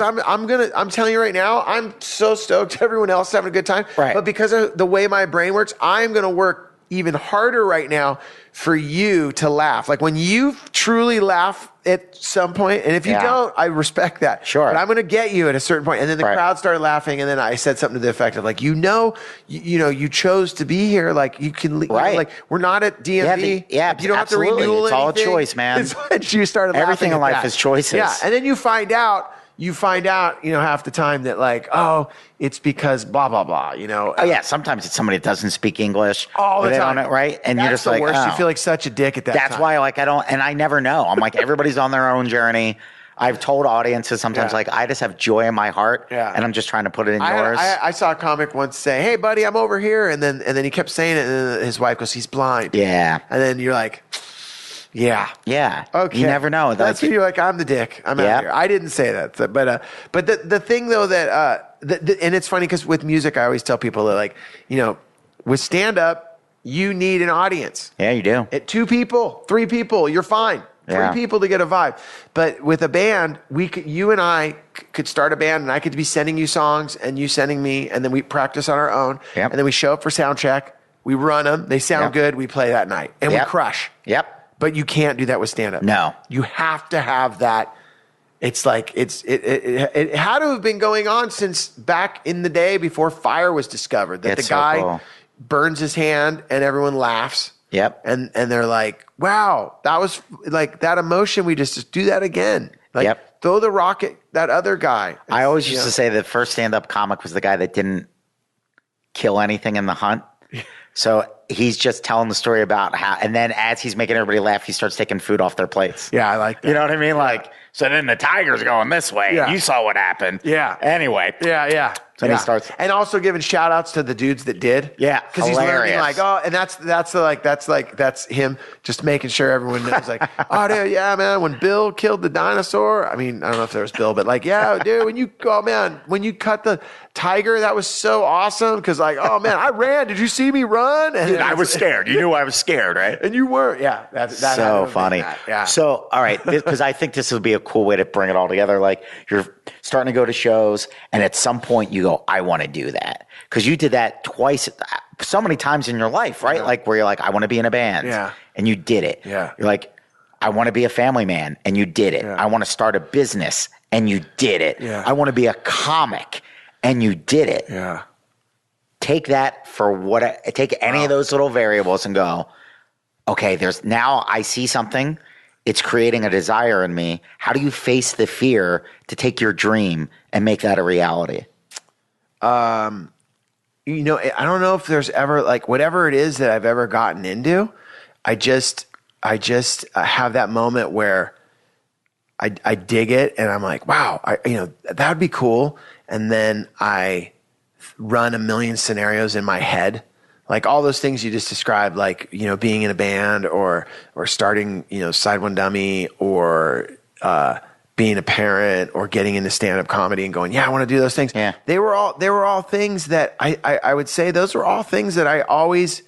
I'm telling you right now, I'm so stoked everyone else is having a good time. Right. But because of the way my brain works, I'm gonna work even harder right now for you to laugh. Like when you truly laugh at some point, and if you don't, I respect that. Sure. But I'm going to get you at a certain point. And then the Right. crowd started laughing. And then I said something to the effect of like, you chose to be here. Like you can, Right. like we're not at DMV. Yeah, Like, you don't absolutely. have to renewal It's all a anything. choice, man. You started laughing Everything in at life that. is choices. Yeah. And then you find out, half the time that like, oh, it's because blah, blah, blah, Oh yeah, sometimes it's somebody that doesn't speak English. all the or they time. don't, right? And That's you're just the like, worst. oh. You feel like such a dick at that That's time. why, like, I don't, and I never know. I'm like, everybody's on their own journey. I've told audiences sometimes, Yeah. like, I just have joy in my heart, Yeah. and I'm just trying to put it in yours. I saw a comic once say, "Hey, buddy, I'm over here," and then he kept saying it, and then his wife goes, "He's blind." Yeah. And then you're like, "Yeah, Yeah. okay." You never know. That's when you're like, "I'm the dick. I'm Yeah. out here." I didn't say that, but the thing though that and it's funny because with music, I always tell people that like, with stand up, you need an audience. Yeah, you do. At 2 people, 3 people, you're fine. Yeah. 3 people to get a vibe. But with a band, you and I could start a band, and I could be sending you songs, and you sending me, and then we practice on our own, Yep. and then we show up for sound check. We run them. They sound Yep. good. We play that night, and we Yep. crush. Yep. But you can't do that with stand up. No. You have to have that. It's like it had to have been going on since back in the day before fire was discovered. That It's the so guy cool. burns his hand and everyone laughs. Yep. And they're like, wow, that was like that emotion. We just do that again. Like Yep. throw the rock at that other guy. I always used to say the first stand-up comic was the guy that didn't kill anything in the hunt. So he's just telling the story about how, and then as he's making everybody laugh, he starts taking food off their plates. Yeah, I like that. You know what I mean? Like, so then the tiger's going this way. Yeah. You saw what happened. Yeah. Anyway. Yeah. So then he starts- and also giving shout outs to the dudes that did. Yeah, Because he's learning hilarious. like, oh, and that's him just making sure everyone knows like, oh dude, yeah, man, when Bill killed the dinosaur, I mean, I don't know if there was Bill, but like, yeah, dude, when you cut the tiger, that was so awesome. Cause like, oh man, I ran. Did you see me run? And I was scared. You knew I was scared, right? And you weren't. Yeah. That had to So have been funny. that. Yeah. So, all right, because I think this would be a cool way to bring it all together. Like you're starting to go to shows, and at some point you go, I want to do that. Because you did that twice, so many times in your life, right? Yeah. Like where you're like, I want to be in a band. Yeah. And you did it. Yeah. You're like, I want to be a family man, and you did it. Yeah. I want to start a business, and you did it. Yeah. I want to be a comic, and you did it. Yeah. Take that for take any of those little variables and go, okay, now I see something. It's creating a desire in me. How do you face the fear to take your dream and make that a reality? I don't know if there's ever like whatever it is that I've ever gotten into, I just have that moment where I dig it and I'm like, wow, that would be cool. And then I run a million scenarios in my head. Like all those things you just described, like, being in a band or starting, Side One Dummy or, being a parent or getting into stand-up comedy and going, yeah, I want to do those things. Yeah. They were all things that I would say those were all things that I always,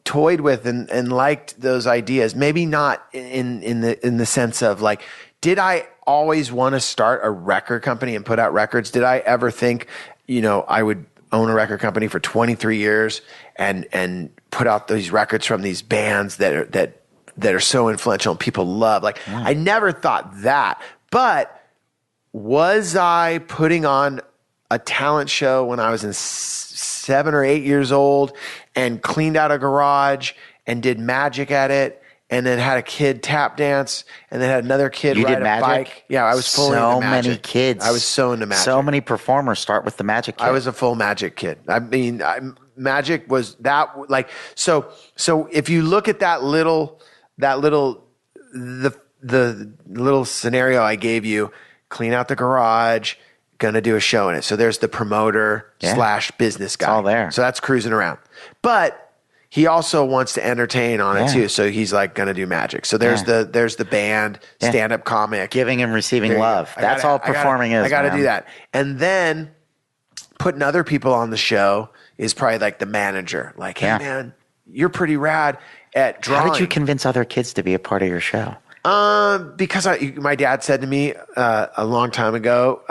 toyed with and liked those ideas. Maybe not in the sense of like, did I always want to start a record company and put out records? Did I ever think, I would own a record company for 23 years and put out these records from these bands that are so influential and people love. Like, I never thought that. But was I putting on a talent show when I was in 7 or 8 years old and cleaned out a garage and did magic at it and then had a kid tap dance and then had another kid You ride did a magic? bike? Yeah, I was fully into magic. So many kids. I was so into magic. So many performers start with the magic kid. I was a full magic kid. I mean, magic was that like so if you look at the little scenario I gave you, clean out the garage, gonna do a show in it. So there's the promoter / business guy. It's all there. So that's cruising around. But he also wants to entertain on it Yeah. too. So he's like gonna do magic. So there's the band, stand-up comic. Giving and receiving There you go. love. I That's gotta- all performing is. I got to man. do that. And then putting other people on the show is probably like the manager. Like, hey, Yeah. man, you're pretty rad at drawing. How did you convince other kids to be a part of your show? Because my dad said to me a long time ago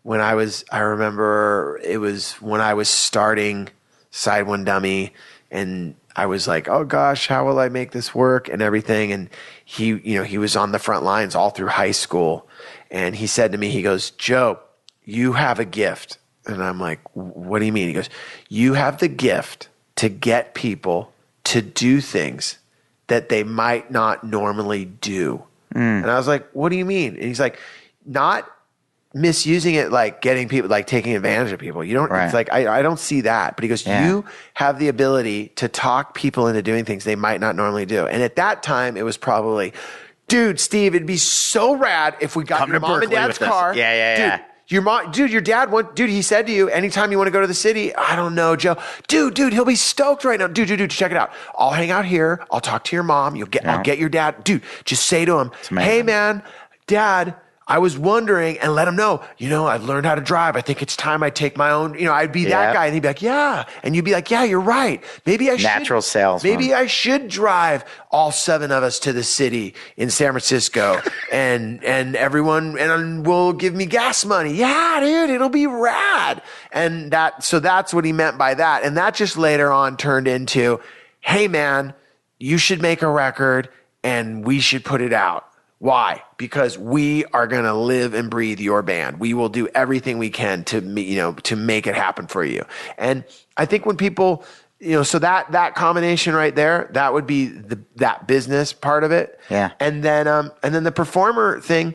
when I remember it was when I was starting Side One Dummy and I was like, oh gosh, how will I make this work and everything? And he was on the front lines all through high school. And he said to me, he goes, Joe, you have a gift. And I'm like, what do you mean? He goes, you have the gift to get people to do things that they might not normally do. And I was like, what do you mean? And he's like, not misusing it, like getting people, like taking advantage of people. You don't, it's like, I don't see that. But he goes, you have the ability to talk people into doing things they might not normally do. And at that time, it was probably, dude, Steve, it'd be so rad if we got your mom and dad's car. Yeah. Your dad he said to you, anytime you want to go to the city, I don't know, Joe. Dude, he'll be stoked right now. Dude, check it out. I'll hang out here. I'll talk to your mom. I'll get your dad. Dude, just say to him, hey man, Dad, I was wondering, and let him know, I've learned how to drive. I think it's time I take my own, I'd be that guy. And he'd be like, yeah. And you'd be like, yeah, you're right. Maybe I should. Natural salesman. Maybe I should drive all 7 of us to the city in San Francisco and everyone will give me gas money. Yeah, dude, it'll be rad. And so that's what he meant by that. And that just later on turned into, hey man, you should make a record and we should put it out. Why? Because we are going to live and breathe your band. We will do everything we can to make it happen for you. And I think when people, so that combination right there, that would be that business part of it. Yeah. And then the performer thing,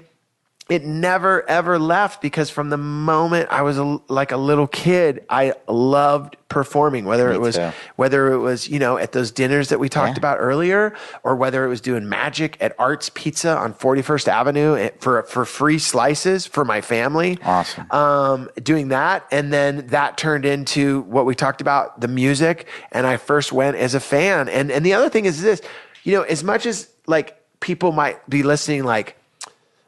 it never ever left, because from the moment I was like a little kid, I loved performing, whether it was at those dinners that we talked about earlier, or whether it was doing magic at Art's Pizza on 41st Avenue for free slices for my family. Awesome. Doing that. And then that turned into what we talked about, the music. And I first went as a fan. And the other thing is this, as much as like people might be listening, like,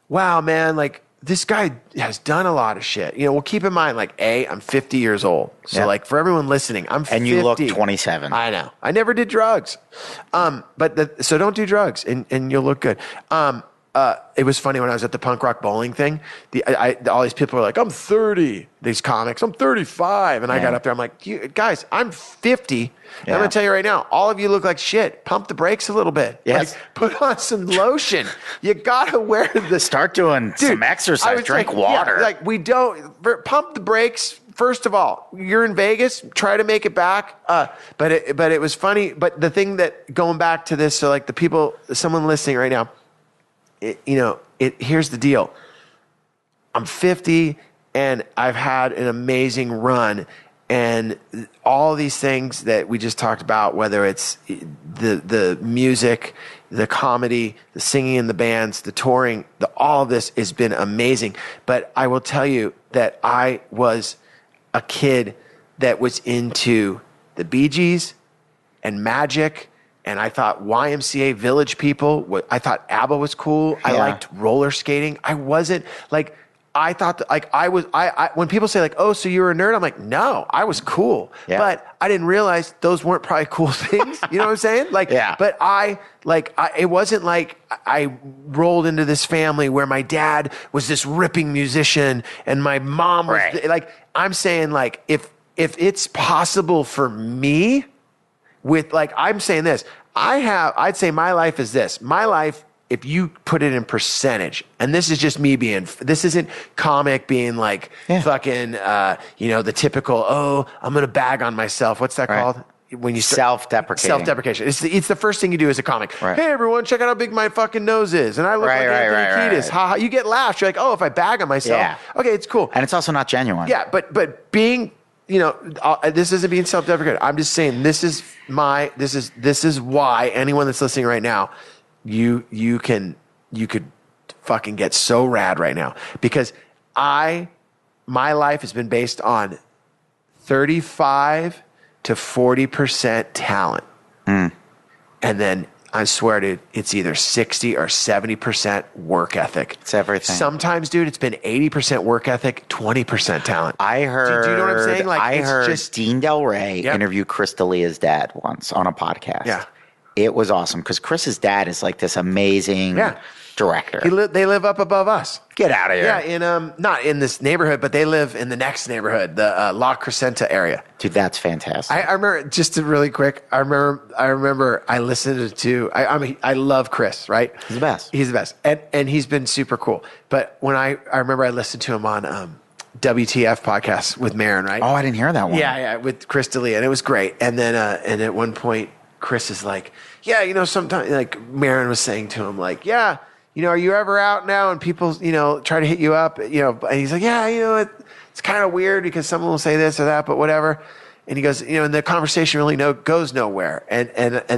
wow, man, like this guy has done a lot of shit. Well, keep in mind, like, I'm 50 years old. So like for everyone listening, I'm 50. And you look 27. I know. I never did drugs. So don't do drugs and you'll look good. It was funny when I was at the punk rock bowling thing. All these people were like, I'm 30. These comics, I'm 35. And I got up there. I'm like, you guys, I'm 50. And I'm going to tell you right now, all of you look like shit. Pump the brakes a little bit. Yes. Like, put on some lotion. You got to wear the... Start doing some exercise. Drink water. We don't... Pump the brakes. First of all, you're in Vegas. Try to make it back. But it was funny. But the thing that... Going back to this, so like the people... Someone listening right now... here's the deal. I'm 50 and I've had an amazing run, and all these things that we just talked about, whether it's the music, the comedy, the singing in the bands, the touring, all of this has been amazing. But I will tell you that I was a kid that was into the Bee Gees and Magic. And I thought YMCA Village People, I thought ABBA was cool. I liked roller skating. I wasn't like, I thought that, like when people say like, oh, so you were a nerd? I'm like, no, I was cool. Yeah. But I didn't realize those weren't probably cool things. You know what I'm saying? Like, but it wasn't like I rolled into this family where my dad was this ripping musician and my mom was like, I'm saying like, if it's possible for me, with like, I'm saying this, I'd say my life is this. My life, if you put it in percentage, and this is just me this isn't comic being like fucking, the typical, I'm going to bag on myself. What's that called? When you self-deprecation. It's the first thing you do as a comic. Right. Hey everyone, check out how big my fucking nose is. And I look like Anthony Kiedis. Ha ha. You get laughs. You're like, oh, if I bag on myself, okay, it's cool. And it's also not genuine. Yeah. But being, this isn't being self-deprecating. I'm just saying this is why anyone that's listening right now, you could fucking get so rad right now, because my life has been based on 35 to 40% talent. And then I swear, dude, it's either 60 or 70% work ethic. It's everything. Sometimes, dude, it's been 80% work ethic, 20% talent. I heard. Do you know what I'm saying? Like, I heard Dean Del Rey interview Chris D'Elia's dad once on a podcast. Yeah. It was awesome because Chris's dad is like this amazing director. They live up above us. Get out of here. Yeah, in not in this neighborhood, but they live in the next neighborhood, the La Crescenta area. Dude, that's fantastic. I remember, just to really quick, I remember I listened to, I love Chris, right? He's the best. He's the best. And he's been super cool. But when I remember I listened to him on WTF podcast with Marin, right? Oh, I didn't hear that one. Yeah, with Chris D'Elia, and it was great. And then, and at one point, Chris is like, yeah, you know, sometimes, like Marin was saying to him, like, yeah, you know, are you ever out now and people, you know, try to hit you up, you know, and he's like, yeah, you know, it's kind of weird because someone will say this or that, but whatever. And he goes, you know, and the conversation really goes nowhere. And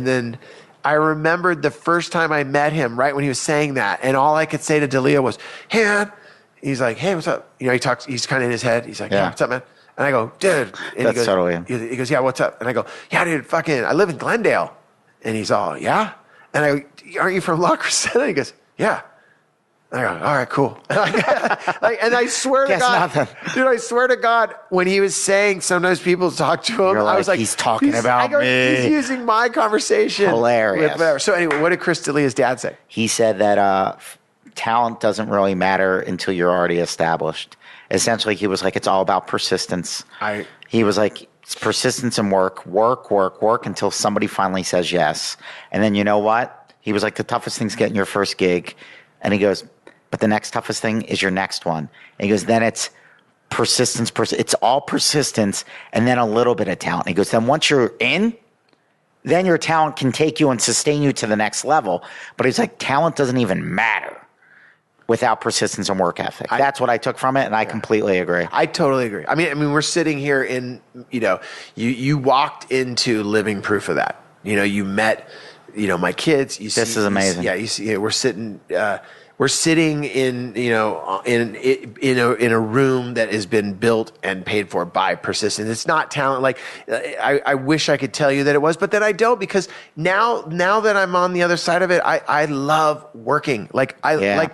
then I remembered the first time I met him, right when he was saying that, and all I could say to D'Elia was, hey, man. He's like, hey, what's up? You know, he's kind of in his head. He's like, yeah, what's up, man? And I go, dude. And That's totally him. He goes, yeah, what's up? And I go, yeah, dude, I live in Glendale. And he's all, yeah? And I go, aren't you from La Crescenta? He goes, yeah. And I go, all right, cool. And I swear to God, dude, I swear to God, when he was saying sometimes people talk to him, I was like, he's talking about me. He's using my conversation. Hilarious. So anyway, what did Chris D'Elia's dad say? He said that talent doesn't really matter until you're already established. Essentially, he was like, it's all about persistence. He was like, it's persistence and work until somebody finally says yes. And then you know what? He was like, the toughest thing's getting your first gig. And he goes, but the next toughest thing is your next one. And he goes, then it's persistence. It's all persistence and then a little bit of talent. And he goes, then once you're in, then your talent can take you and sustain you to the next level. But he's like, talent doesn't even matter without persistence and work ethic. That's what I took from it, and I completely agree. I totally agree. I mean, we're sitting here in, you know, you walked into living proof of that. You know, you met, you know, my kids. This is amazing. You see, we're sitting in, you know, in a room that has been built and paid for by persistence. It's not talent. Like I wish I could tell you that it was, but then I don't, because now that I'm on the other side of it, I love working. Like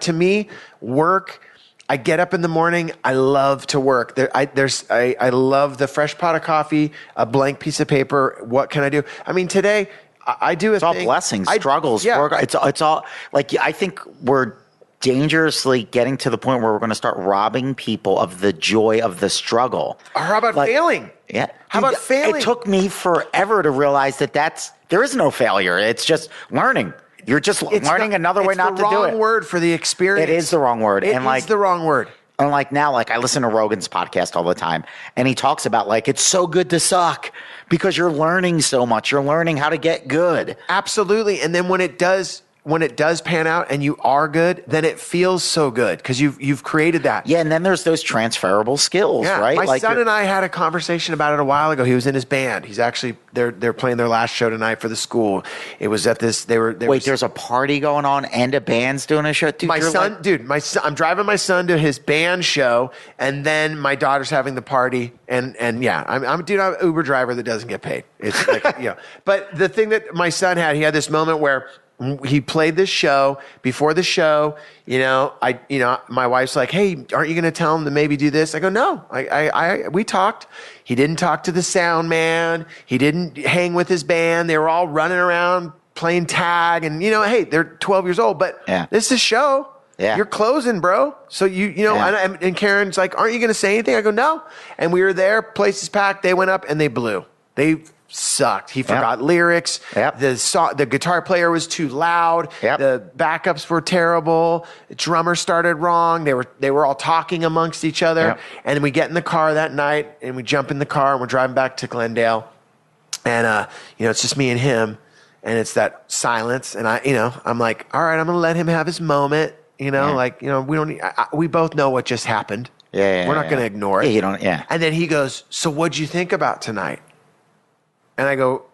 to me, work. I get up in the morning. I love to work. I love the fresh pot of coffee, a blank piece of paper. What can I do? I mean, today I do. It's all blessings, struggles. Yeah. Work. It's all like, I think we're dangerously getting to the point where we're going to start robbing people of the joy of the struggle. Or how about failing? Yeah. How about failing? It took me forever to realize there is no failure. It's just learning. You're just learning another way not to do it. It's the wrong word for the experience. It is the wrong word. It is the wrong word. And like now, like I listen to Rogan's podcast all the time, and he talks about like, it's so good to suck because you're learning so much. You're learning how to get good. Absolutely. And then when it does pan out and you are good, then it feels so good because you've created that. Yeah, and then there's those transferable skills, right? My son and I had a conversation about it a while ago. He was in his band. He's actually they're playing their last show tonight for the school. It was at this. There's a party going on and a band's doing a show. Dude, I'm driving my son to his band show, and then my daughter's having the party. And yeah, I'm an Uber driver that doesn't get paid. It's like, you know. But the thing that my son had, he had this moment where he played this show. Before the show, my wife's like, "Hey, aren't you going to tell him to maybe do this?" I go, "No, we talked." He didn't talk to the sound man. He didn't hang with his band. They were all running around playing tag, and hey, they're 12 years old, but this is a show. Yeah. You're closing, bro. So and Karen's like, "Aren't you going to say anything?" I go, "No." And we were there. Place is packed. They went up and they blew. They sucked. He forgot lyrics. Yep. The guitar player was too loud. Yep. The backups were terrible. The drummer started wrong. They were all talking amongst each other. Yep. And we get in the car that night and we jump in the car and we're driving back to Glendale. And it's just me and him, and it's that silence. And I'm like, all right, I'm gonna let him have his moment. We don't. We both know what just happened. Yeah. We're not gonna ignore it. Yeah, you don't. Yeah. And then he goes, "So what'd you think about tonight?" And I go,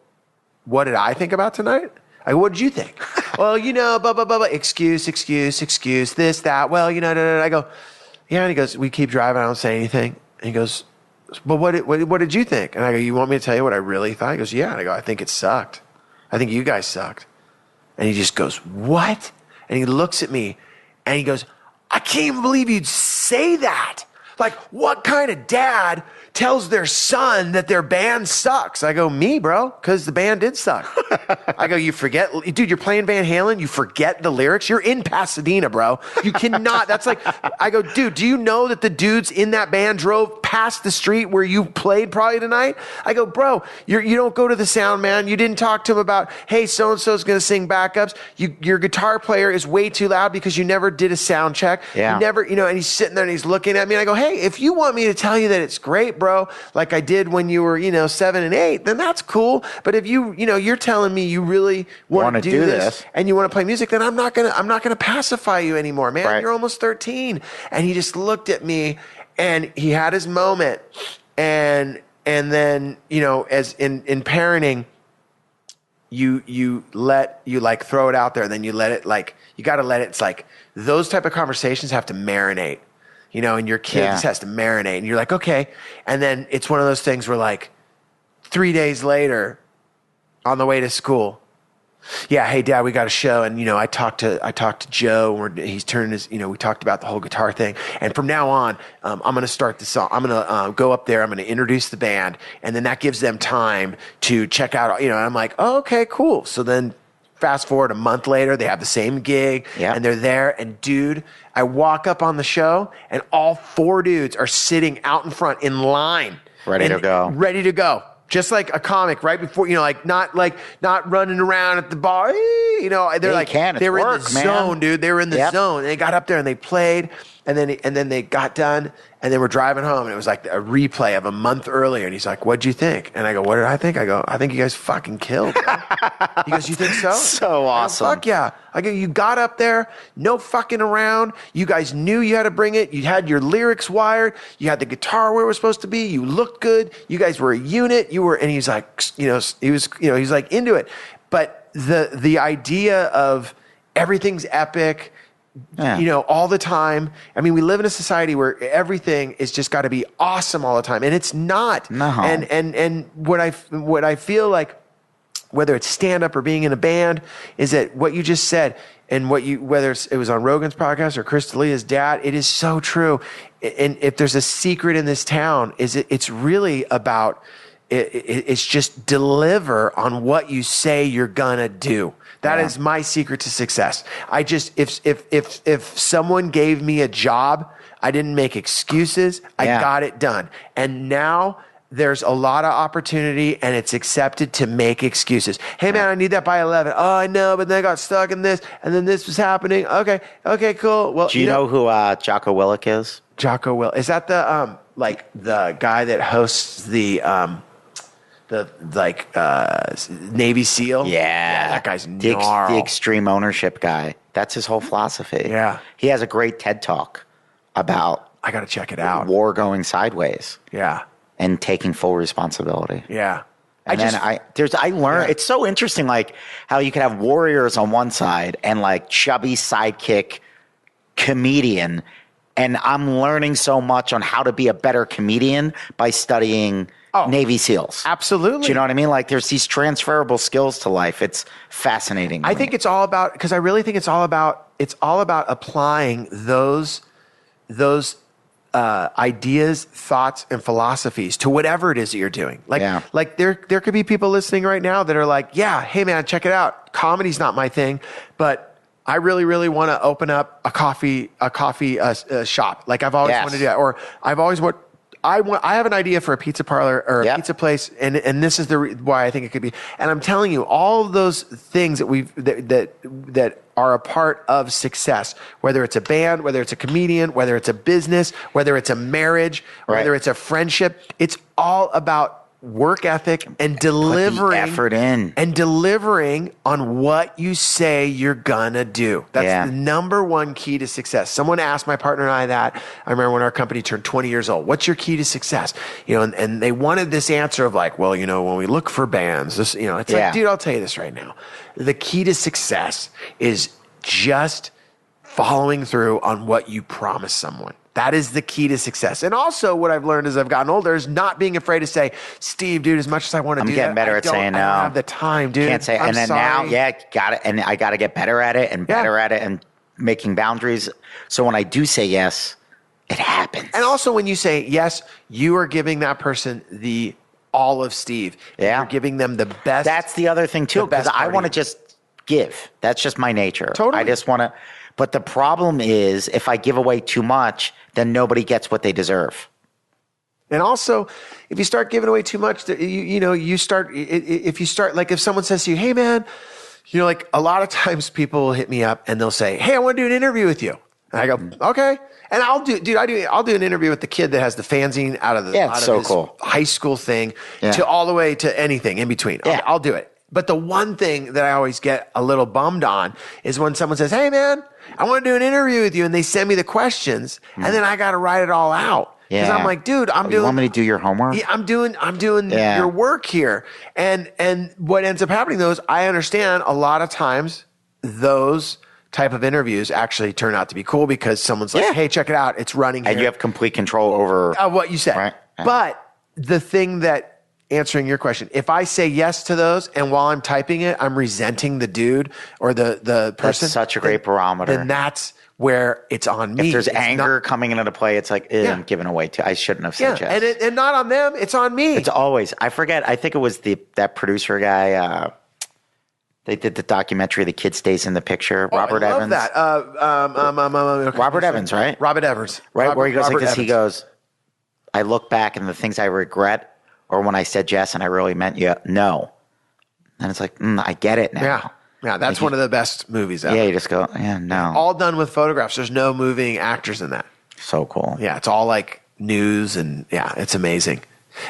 "What did I think about tonight?" I go, "What did you think?" "Well, blah, blah, blah, blah. Excuse, this, that. Well, I go, "Yeah." And he goes, "We keep driving. I don't say anything." And he goes, "But what did you think?" And I go, "You want me to tell you what I really thought?" He goes, "Yeah." And I go, "I think it sucked. I think you guys sucked." And he just goes, "What?" And he looks at me and he goes, "I can't even believe you'd say that. Like, what kind of dad tells their son that their band sucks? I go, me, bro, because the band did suck. I go, you forget, dude, you're playing Van Halen, you forget the lyrics? You're in Pasadena, bro. You cannot, that's like, I go, dude, do you know that the dudes in that band drove past the street where you played probably tonight? I go, bro, you don't go to the sound man. You didn't talk to him about, hey, so-and-so's going to sing backups. Your guitar player is way too loud because you never did a sound check. Yeah. You never, and he's sitting there and he's looking at me and I go, hey, if you want me to tell you that it's great, bro, like I did when you were, 7 and 8, then that's cool. But if you're telling me you really want to do this and you want to play music, then I'm not going to pacify you anymore, man. Right. You're almost 13. And he just looked at me and he had his moment. And then, as in parenting, you like throw it out there and then you let it, like, you got to let it. It's like those type of conversations have to marinate, and your kid just has to marinate and you're like, okay. And then it's one of those things where like 3 days later on the way to school, yeah, hey dad, we got a show. And, I talked to Joe, he's turning his, we talked about the whole guitar thing. And from now on, I'm going to start the song. I'm going to go up there. I'm going to introduce the band. And then that gives them time to check out, and I'm like, oh, okay, cool. So then fast forward a month later, they have the same gig and they're there. And dude, I walk up on the show and all 4 dudes are sitting out in front in line. Ready to go. Just like a comic right before, not running around at the bar. They were in the zone, dude. They were in the zone. And they got up there and they played, and then they got done, and they were driving home, and it was like a replay of a month earlier. And he's like, "What'd you think?" And I go, "What did I think?" I go, "I think you guys fucking killed." He goes, "You think so?" So awesome. I go, fuck yeah. I go, "You got up there, no fucking around. You guys knew you had to bring it. You had your lyrics wired. You had the guitar where it was supposed to be. You looked good. You guys were a unit. And he's like, he's like into it. But the idea of everything's epic, all the time. I mean, we live in a society where everything is just got to be awesome all the time, and it's not. No. And what I feel like, whether it's stand up or being in a band, is that what you just said, and whether it was on Rogan's podcast or Chris D'Elia's dad, it is so true. And if there's a secret in this town, it's really about. It's just deliver on what you say you're gonna do. That is my secret to success. I just, if someone gave me a job, I didn't make excuses. I got it done. And now there's a lot of opportunity, and it's accepted to make excuses. Hey man, I need that by 11. Oh, I know, but then I got stuck in this, and then this was happening. Okay, cool. Well, do you know who Jocko Willink is? Jocko Willink, is that the the guy that hosts the Navy SEAL? Yeah, that guy's the extreme ownership guy. That's his whole philosophy. Yeah, he has a great TED talk about. I got to check it out. War going sideways. Yeah, and taking full responsibility. Yeah, and I learned. It's so interesting, like how you can have warriors on one side and like chubby sidekick comedian. And I'm learning so much on how to be a better comedian by studying Navy SEAls. Absolutely. Do you know what I mean? Like there's these transferable skills to life. It's fascinating. I think it's all about, because I really think it's all about applying those ideas, thoughts, and philosophies to whatever it is that you're doing. Like there could be people listening right now that are like, yeah, hey man, check it out. Comedy's not my thing, but I really, really want to open up a coffee shop. Like I've always wanted to do that. Or I have an idea for a pizza parlor or a pizza place, and this is why I think it could be. And I'm telling you, all of those things that are a part of success, whether it's a band, whether it's a comedian, whether it's a business, whether it's a marriage, whether it's a friendship, it's all about work ethic and delivering effort in and delivering on what you say you're gonna do. That's the number one key to success. Someone asked my partner and I that. I remember when our company turned 20 years old. What's your key to success? And they wanted this answer of like, well, when we look for bands, this, it's like, dude, I'll tell you this right now. The key to success is just following through on what you promise someone. That is the key to success. And also what I've learned as I've gotten older is not being afraid to say, Steve, dude, as much as I want to do that, I'm getting better at saying no. I don't have the time, dude. Can't say, I'm and then sorry. now, got it. And I got to get better at it and better at it and making boundaries. So when I do say yes, It happens. And also when you say yes, you are giving that person the all of Steve. Yeah. You're giving them the best. That's the other thing too, because I want to just give. That's just my nature. Totally. I just want to. But the problem is, if I give away too much, then nobody gets what they deserve. And also, if you start giving away too much, you start, if you start, like if someone says to you, hey man, like a lot of times people will hit me up and they'll say, hey, I want to do an interview with you. And I go, okay. And I'll do an interview with the kid that has the fanzine out of his cool. high school thing to all the way to anything in between. Yeah. I'll do it. But the one thing that I always get a little bummed on is when someone says, hey man, I want to do an interview with you. And they send me the questions and then I got to write it all out. Because I'm like, dude, You want me to do your homework? Yeah, I'm doing your work here. And what ends up happening though is I understand a lot of times those type of interviews actually turn out to be cool because someone's like, hey, check it out. It's running here. And you have complete control over what you said. Right? Yeah. But the thing that, answering your question, if I say yes to those and while I'm typing it, I'm resenting the dude or the person. That's such a great barometer. Then that's where it's on me. If there's It's anger coming into play, it's like, I'm giving away too. I shouldn't have said yes. And not on them. It's on me. It's always, I forget, I think it was that producer guy, they did the documentary, The Kid Stays in the Picture. Robert I love Evans. that. Robert Evans, right? Robert Evans. Right, where he goes Robert like this, Evans. he goes, I look back and the things I regret or when I said yes and I really meant no. And it's like, I get it now. Yeah, that's one of the best movies ever. Yeah, you just go, no. All done with photographs. There's no moving actors in that. So cool. Yeah, it's all like news and it's amazing.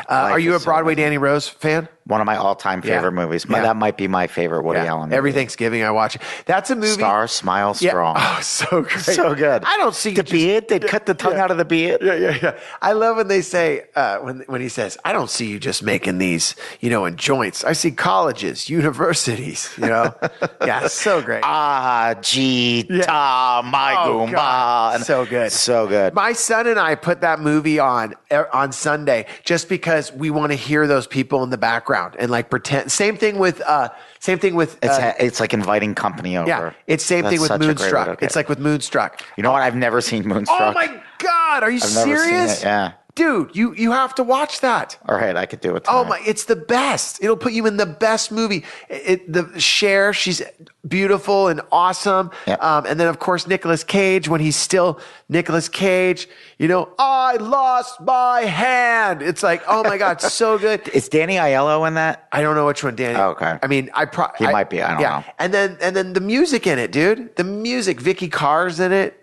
Are you a Broadway Danny Rose fan? One of my all-time favorite movies. That might be my favorite Woody Allen movie. Every Thanksgiving I watch it. That's a movie. Star, Smile, Strong. Oh, so great. So good. I don't see the beard. They cut the tongue out of the beard. Yeah. I love when they say, when he says, I don't see you just making these, in joints. I see colleges, universities, Yeah, so great. My Goomba. God, so good. So good. My son and I put that movie on Sunday just because we want to hear those people in the background and like pretend. Same thing with it's like inviting company over. Yeah, it's same thing with Moonstruck. It's like with Moonstruck. You know what? I've never seen Moonstruck. Oh my God, are you I've never serious? seen it. Yeah. Dude, you have to watch that. All right, I could do it tonight. Oh my, it's the best. It'll put you in the best movie. The Cher, she's beautiful and awesome. Yep. And then of course Nicolas Cage, when he's still Nicolas Cage, I lost my hand. It's like, oh my God, so good. Is Danny Aiello in that? I don't know which one, Danny. Oh, okay. I mean, He might be. I don't know. And then the music in it, dude. The music, Vicky Carr's in it.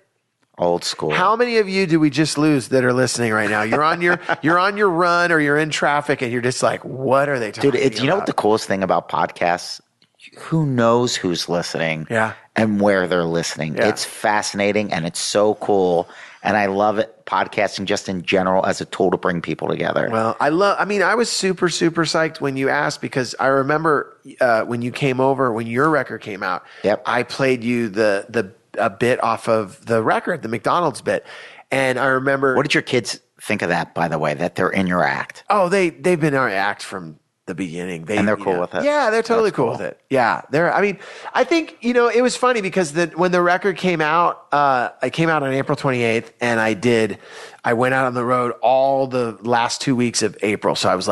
Old school. How many of you do we just lose that are listening right now? You're on your run or you're in traffic and you're just like, what are they talking about? Dude, you know what the coolest thing about podcasts? Who knows who's listening and where they're listening. Yeah. It's fascinating and it's so cool. And I love it, podcasting just in general as a tool to bring people together. Well, I was super, super psyched when you asked because I remember when you came over, when your record came out, I played you a bit off of the record, the McDonald's bit. And I remember. What did your kids think of that, by the way, that they're in your act? Oh, they've been in our act from the beginning. And they're cool with it? Yeah, they're totally cool with it. Yeah. I think, it was funny because when the record came out, it came out on April 28th and I went out on the road all the last 2 weeks of April. So I was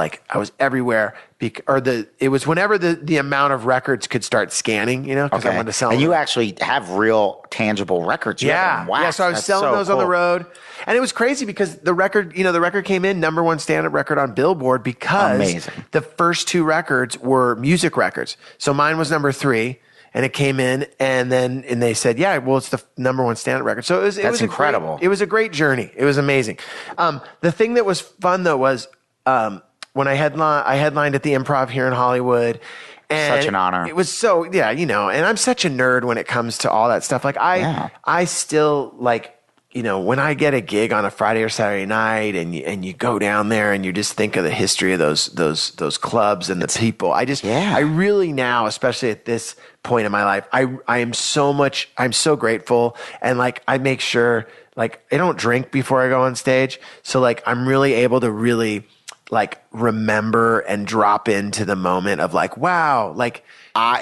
everywhere. It was whenever the amount of records could start scanning, because I wanted to sell them. And you actually have real tangible records. Yeah. So I was selling those on the road. And it was crazy because the record came in #1 stand-up record on Billboard because the first two records were music records. So mine was number 3. And it came in, and they said, "Yeah, well, it's the #1 stand-up record." So it was incredible. It was a great journey. It was amazing. The thing that was fun though was when I headlined at the Improv here in Hollywood. And such an honor. It was so and I'm such a nerd when it comes to all that stuff. Like I still like. When I get a gig on a Friday or Saturday night and you go down there and you just think of the history of those clubs and the people, I really now, especially at this point in my life, I'm so grateful. And like, I make sure like I don't drink before I go on stage. So like, I'm really able to really like remember and drop into the moment of like, wow, like,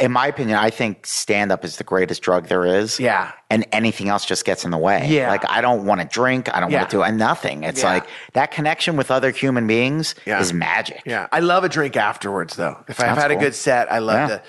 in my opinion, I think stand-up is the greatest drug there is. Yeah. and anything else just gets in the way. Yeah. Like, I don't want to drink. I don't want to do nothing. It's like that connection with other human beings is magic. Yeah. I love a drink afterwards, though. If I've had a good set, I love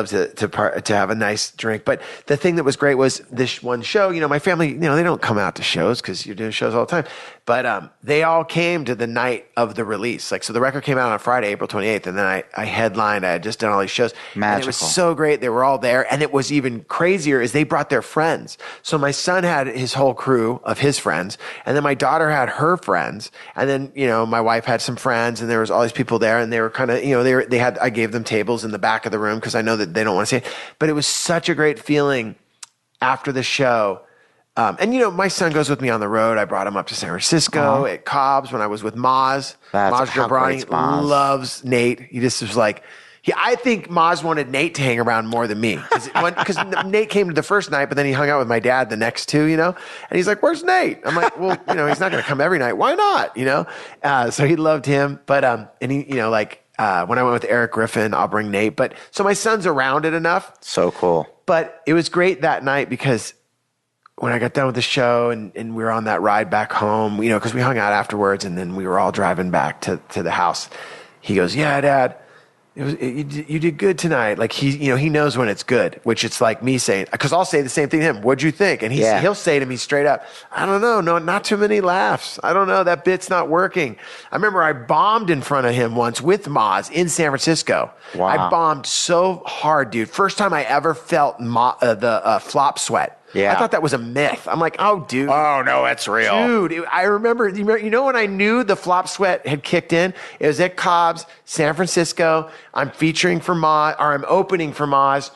to have a nice drink. But the thing that was great was this one show, my family, they don't come out to shows because you're doing shows all the time. But they all came to the night of the release. Like, so the record came out on Friday, April 28th, and then I headlined. I had just done all these shows. Magical. And it was so great. They were all there. And it was even crazier is they brought their friends. So my son had his whole crew of his friends, and then my daughter had her friends, and then my wife had some friends, and there was all these people there, and they were kind of I gave them tables in the back of the room because I know that they don't want to see it. But it was such a great feeling after the show. And my son goes with me on the road. I brought him up to San Francisco at Cobb's when I was with Maz. Maz Jobrani loves Nate. He just was like, I think Maz wanted Nate to hang around more than me because Nate came to the first night, but then he hung out with my dad the next two, and he's like, "Where's Nate?" I'm like, "Well, he's not going to come every night. Why not?" So he loved him, but and he, when I went with Eric Griffin, I'll bring Nate. But so my son's around it enough. So cool. But it was great that night because when I got done with the show and we were on that ride back home, because we hung out afterwards and then we were all driving back to the house. He goes, "Yeah, Dad, you did good tonight." Like he knows when it's good, which it's like me saying, because I'll say the same thing to him. "What'd you think?" And he'll say to me straight up, "I don't know. No, not too many laughs. I don't know. That bit's not working." I remember I bombed in front of him once with Maz in San Francisco. Wow. I bombed so hard, dude. First time I ever felt the flop sweat. Yeah. I thought that was a myth. I'm like, "Oh, dude." Oh, no, that's real. Dude, I remember, when I knew the flop sweat had kicked in? It was at Cobb's, San Francisco. I'm featuring for Maz, or I'm opening for Maz.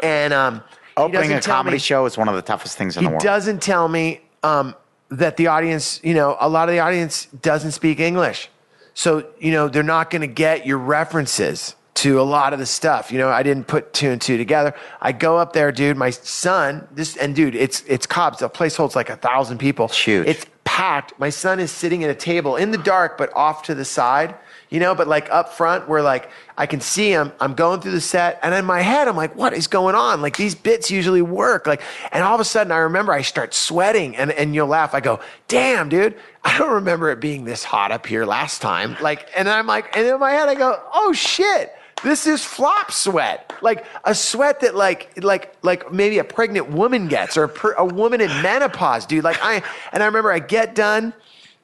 And opening a comedy show is one of the toughest things in the world. He doesn't tell me that the audience, a lot of the audience doesn't speak English. So, they're not going to get your references to a lot of the stuff. I didn't put two and two together. I go up there, dude, my son, it's Cobb's. The place holds like 1,000 people. It's huge. It's packed. My son is sitting at a table in the dark, but off to the side, but like up front where like I can see him. I'm going through the set, and in my head, I'm like, what is going on? Like, these bits usually work. Like, and all of a sudden I remember I start sweating, and you'll laugh. I go, "Damn, dude, I don't remember it being this hot up here last time." Like, and I'm like, and in my head I go, "Oh shit. This is flop sweat," like a sweat that like maybe a pregnant woman gets, or a woman in menopause, dude. I remember I get done,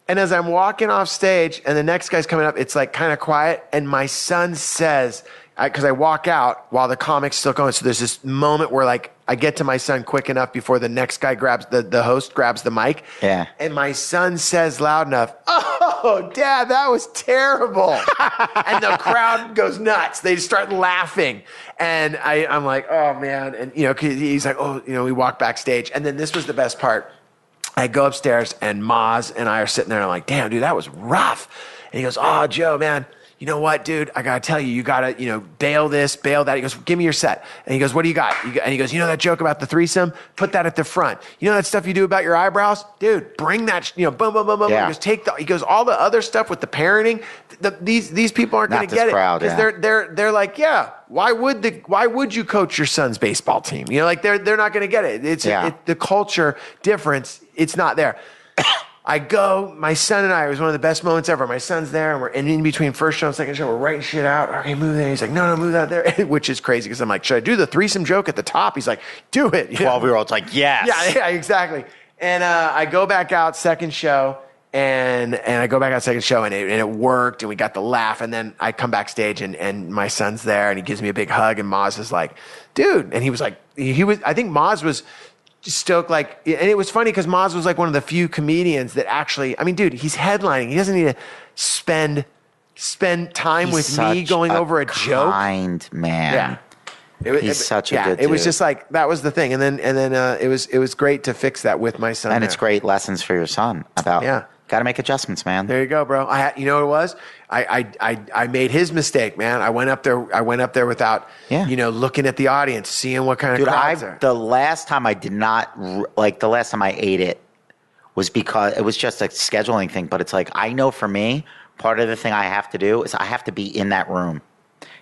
and as I'm walking off stage, and the next guy's coming up, it's like kind of quiet, and my son says, because I walk out while the comic's still going, so there's this moment where like I get to my son quick enough before the next guy grabs the host grabs the mic, and my son says loud enough, "Oh, Dad, that was terrible," and the crowd goes nuts. They start laughing, and I'm like, "Oh man," and 'cause he's like, "Oh," we walk backstage, and then this was the best part. I go upstairs, and Maz and I are sitting there, and I'm like, "Damn, dude, that was rough," and he goes, "Oh, Joe, man. You know what, dude? I gotta tell you, you gotta, bail this, bail that." He goes, "Give me your set." And he goes, "What do you got?" And he goes, that joke about the threesome? Put that at the front. That stuff you do about your eyebrows? Dude, bring that, boom, boom, boom, boom. Yeah. He goes, all the other stuff with the parenting, these people aren't going to get it. Because they're like, yeah, why would you coach your son's baseball team? They're not going to get it. It's the culture difference. It's not there. I go, my son and I, it was one of the best moments ever. My son's there, and in between first show and second show, we're writing shit out. Okay, move there. He's like, no, move that there, which is crazy because I'm like, should I do the threesome joke at the top? He's like, do it. 12-year-old's like, yes. Yeah, exactly. And I go back out second show, and I go back out second show, and it worked, and we got the laugh. And then I come backstage, and my son's there, and he gives me a big hug, and Maz is like, dude. And he was like, I think Maz was stoked, and it was funny because Maz was like one of the few comedians that actually, dude, he's headlining. He doesn't need to spend time with me going over a joke. Kind man. Yeah. He's such a good dude. It was just like, that was the thing. And then it was great to fix that with my son. And it's great lessons for your son about, got to make adjustments, man. There you go, bro. You know what it was? I made his mistake, man. I went up there without, looking at the audience, seeing what kind of crowds are. The last time I did not, the last time I ate it was because it was just a scheduling thing. But it's like, I know for me, part of the thing I have to do is I have to be in that room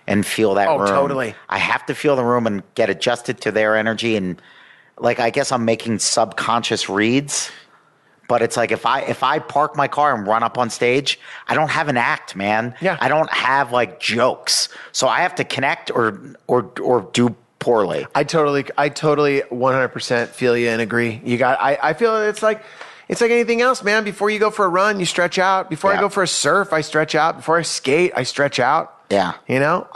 and feel that room. Oh, totally. I have to feel the room and get adjusted to their energy and like, I guess I'm making subconscious reads. But it's like if I park my car and run up on stage, I don't have an act, man. Yeah. I don't have like jokes, so I have to connect or do poorly. I totally 100% feel you and agree. I feel it's like anything else, man. Before you go for a run, you stretch out. Before I go for a surf, I stretch out. Before I skate, I stretch out. Yeah. You know,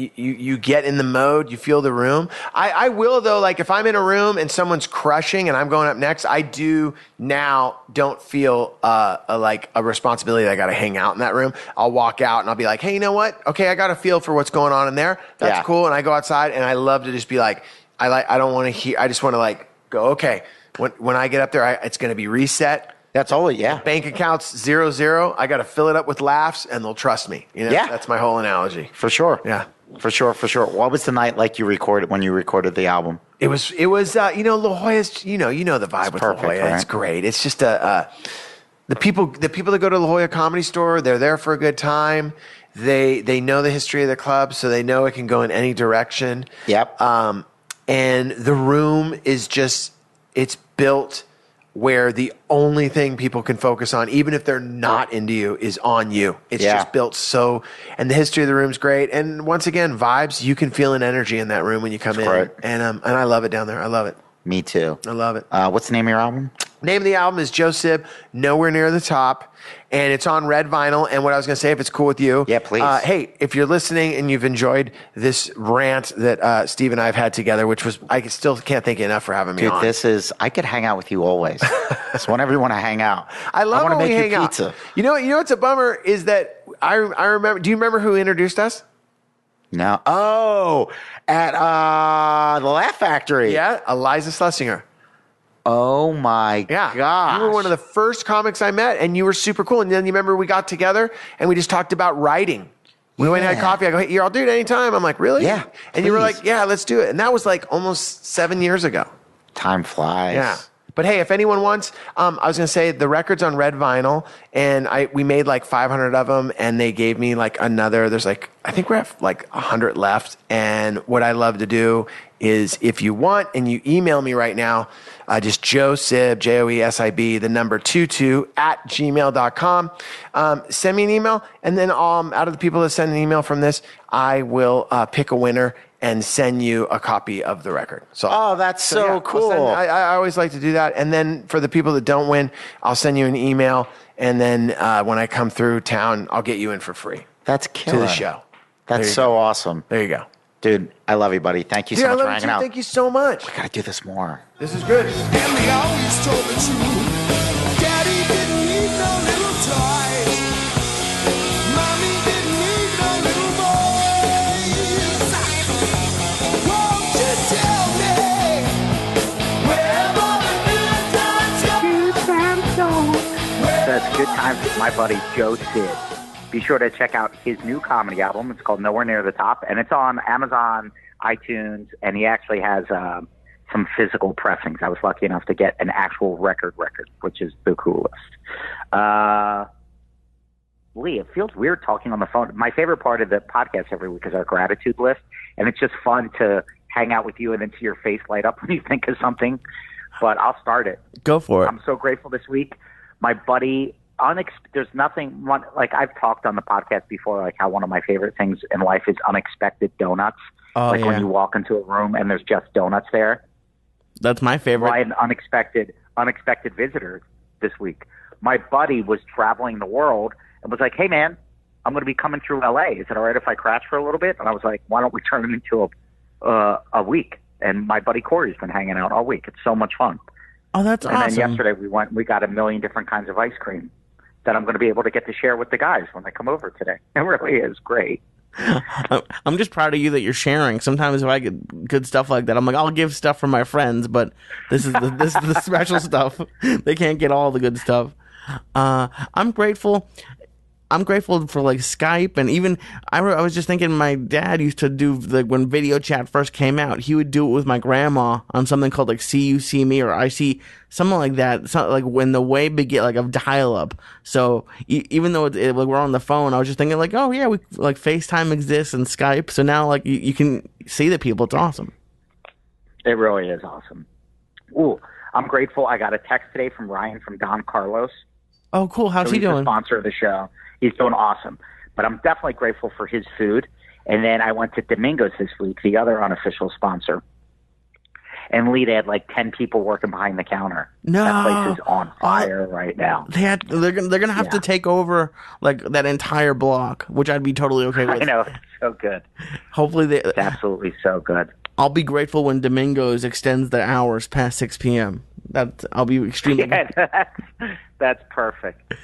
you get in the mode, you feel the room. I will though, like if I'm in a room and someone's crushing and I'm going up next, I do now don't feel like a responsibility that I got to hang out in that room. I'll walk out and I'll be like, hey, you know what? Okay, I got a feel for what's going on in there. That's cool. And I go outside and I love to just be like, I don't want to hear. I just want to like go, okay. When I get up there, it's going to be reset. That's all. Yeah. Bank account's 0-0. I got to fill it up with laughs, and they'll trust me. You know? Yeah. That's my whole analogy. For sure. Yeah. For sure. What was the night like when you recorded the album? It was. La Jolla's. You know the vibe with perfect, La Jolla. right? It's great. It's just the people that go to La Jolla Comedy Store. They're there for a good time. They know the history of the club, so they know it can go in any direction. Yep. And the room is just. It's built where the only thing people can focus on, even if they're not into you, is on you. It's just built so, and the history of the room's great. And once again, vibes, you can feel an energy in that room when you come in. Great. And I love it down there. I love it. Me too. I love it. What's the name of your album? Name of the album is Joe Sib, Nowhere Near the Top. And it's on red vinyl. And what I was going to say, if it's cool with you. Yeah, please. Hey, if you're listening and you've enjoyed this rant that Steve and I have had together, which was, I still can't thank you enough for having me on. Dude, I could hang out with you always. It's whenever you want to hang out. I love when when we make hang you out. pizza. You know what's a bummer is that I remember, do you remember who introduced us? No. Oh, at the Laugh Factory. Yeah, Eliza Schlesinger. Oh my gosh. You were one of the first comics I met, and you were super cool. And then you remember we got together and we just talked about writing. We went and had coffee. I go, hey, I'll do it anytime. I'm like, really? Yeah. And you were please. like, yeah, let's do it. And that was like almost 7 years ago. Time flies. Yeah. But hey, if anyone wants, I was going to say the record's on red vinyl, and we made like 500 of them, and they gave me like another. There's like, I think we have like 100 left. And what I love to do is, if you want, and you email me right now, just Joe Sib, JOESIB, the number 22 @gmail.com. Send me an email, and then out of the people that send an email from this, I will pick a winner and send you a copy of the record. So, that's so cool. I always like to do that. And then for the people that don't win, I'll send you an email. And then when I come through town, I'll get you in for free. That's killer. To the show. That's so awesome. There you go. Dude, I love you, buddy. Thank you so much for hanging out. Thank you so much. We got to do this more. This is good. And they always told the truth. Daddy didn't need no little toys. Mommy didn't need no little boys. Won't you tell me where all the good times go? That's Good Times with my buddy Joe Sib. Be sure to check out his new comedy album. It's called Nowhere Near the Top, and it's on Amazon, iTunes, and he actually has some physical pressings. I was lucky enough to get an actual record, which is the coolest. Lee, it feels weird talking on the phone. My favorite part of the podcast every week is our gratitude list, and it's just fun to hang out with you and then see your face light up when you think of something. But I'll start it. Go for it. I'm so grateful this week. My buddy, there's nothing, like I've talked on the podcast before, like how one of my favorite things in life is unexpected donuts. Oh, like yeah. when you walk into a room and there's just donuts there. That's my favorite. I had an unexpected visitor this week. My buddy was traveling the world and was like, hey man, I'm going to be coming through LA. Is it all right if I crash for a little bit? And I was like, why don't we turn it into a week? And my buddy Corey's been hanging out all week. It's so much fun. Oh, that's awesome. And then yesterday we got a million different kinds of ice cream that I'm going to be able to get to share with the guys when they come over today. It really is great. I'm just proud of you that you're sharing. Sometimes if I get good stuff like that, I'm like, I'll give stuff for my friends, but this is the special stuff. They can't get all the good stuff. I'm grateful for like Skype, and even I was just thinking my dad used to do, like when video chat first came out, he would do it with my grandma on something called like See You See Me or I See, something like that. So, like when the way began, like of dial up. So even though like we're on the phone, I was just thinking like, oh yeah, we like FaceTime exists and Skype. So now like you can see the people. It's awesome. It really is awesome. Ooh, I'm grateful. I got a text today from Ryan from Don Carlos. Oh, cool. How's he He's the doing? sponsor of the show. He's doing awesome. But I'm definitely grateful for his food. And then I went to Domingo's this week, the other unofficial sponsor. And Lee, they had like 10 people working behind the counter. No. That place is on fire right now. They're gonna have to take over like that entire block, which I'd be totally okay with. I know, it's so good. Hopefully It's absolutely so good. I'll be grateful when Domingo's extends their hours past 6 p.m. I'll be extremely. Yeah, that's perfect.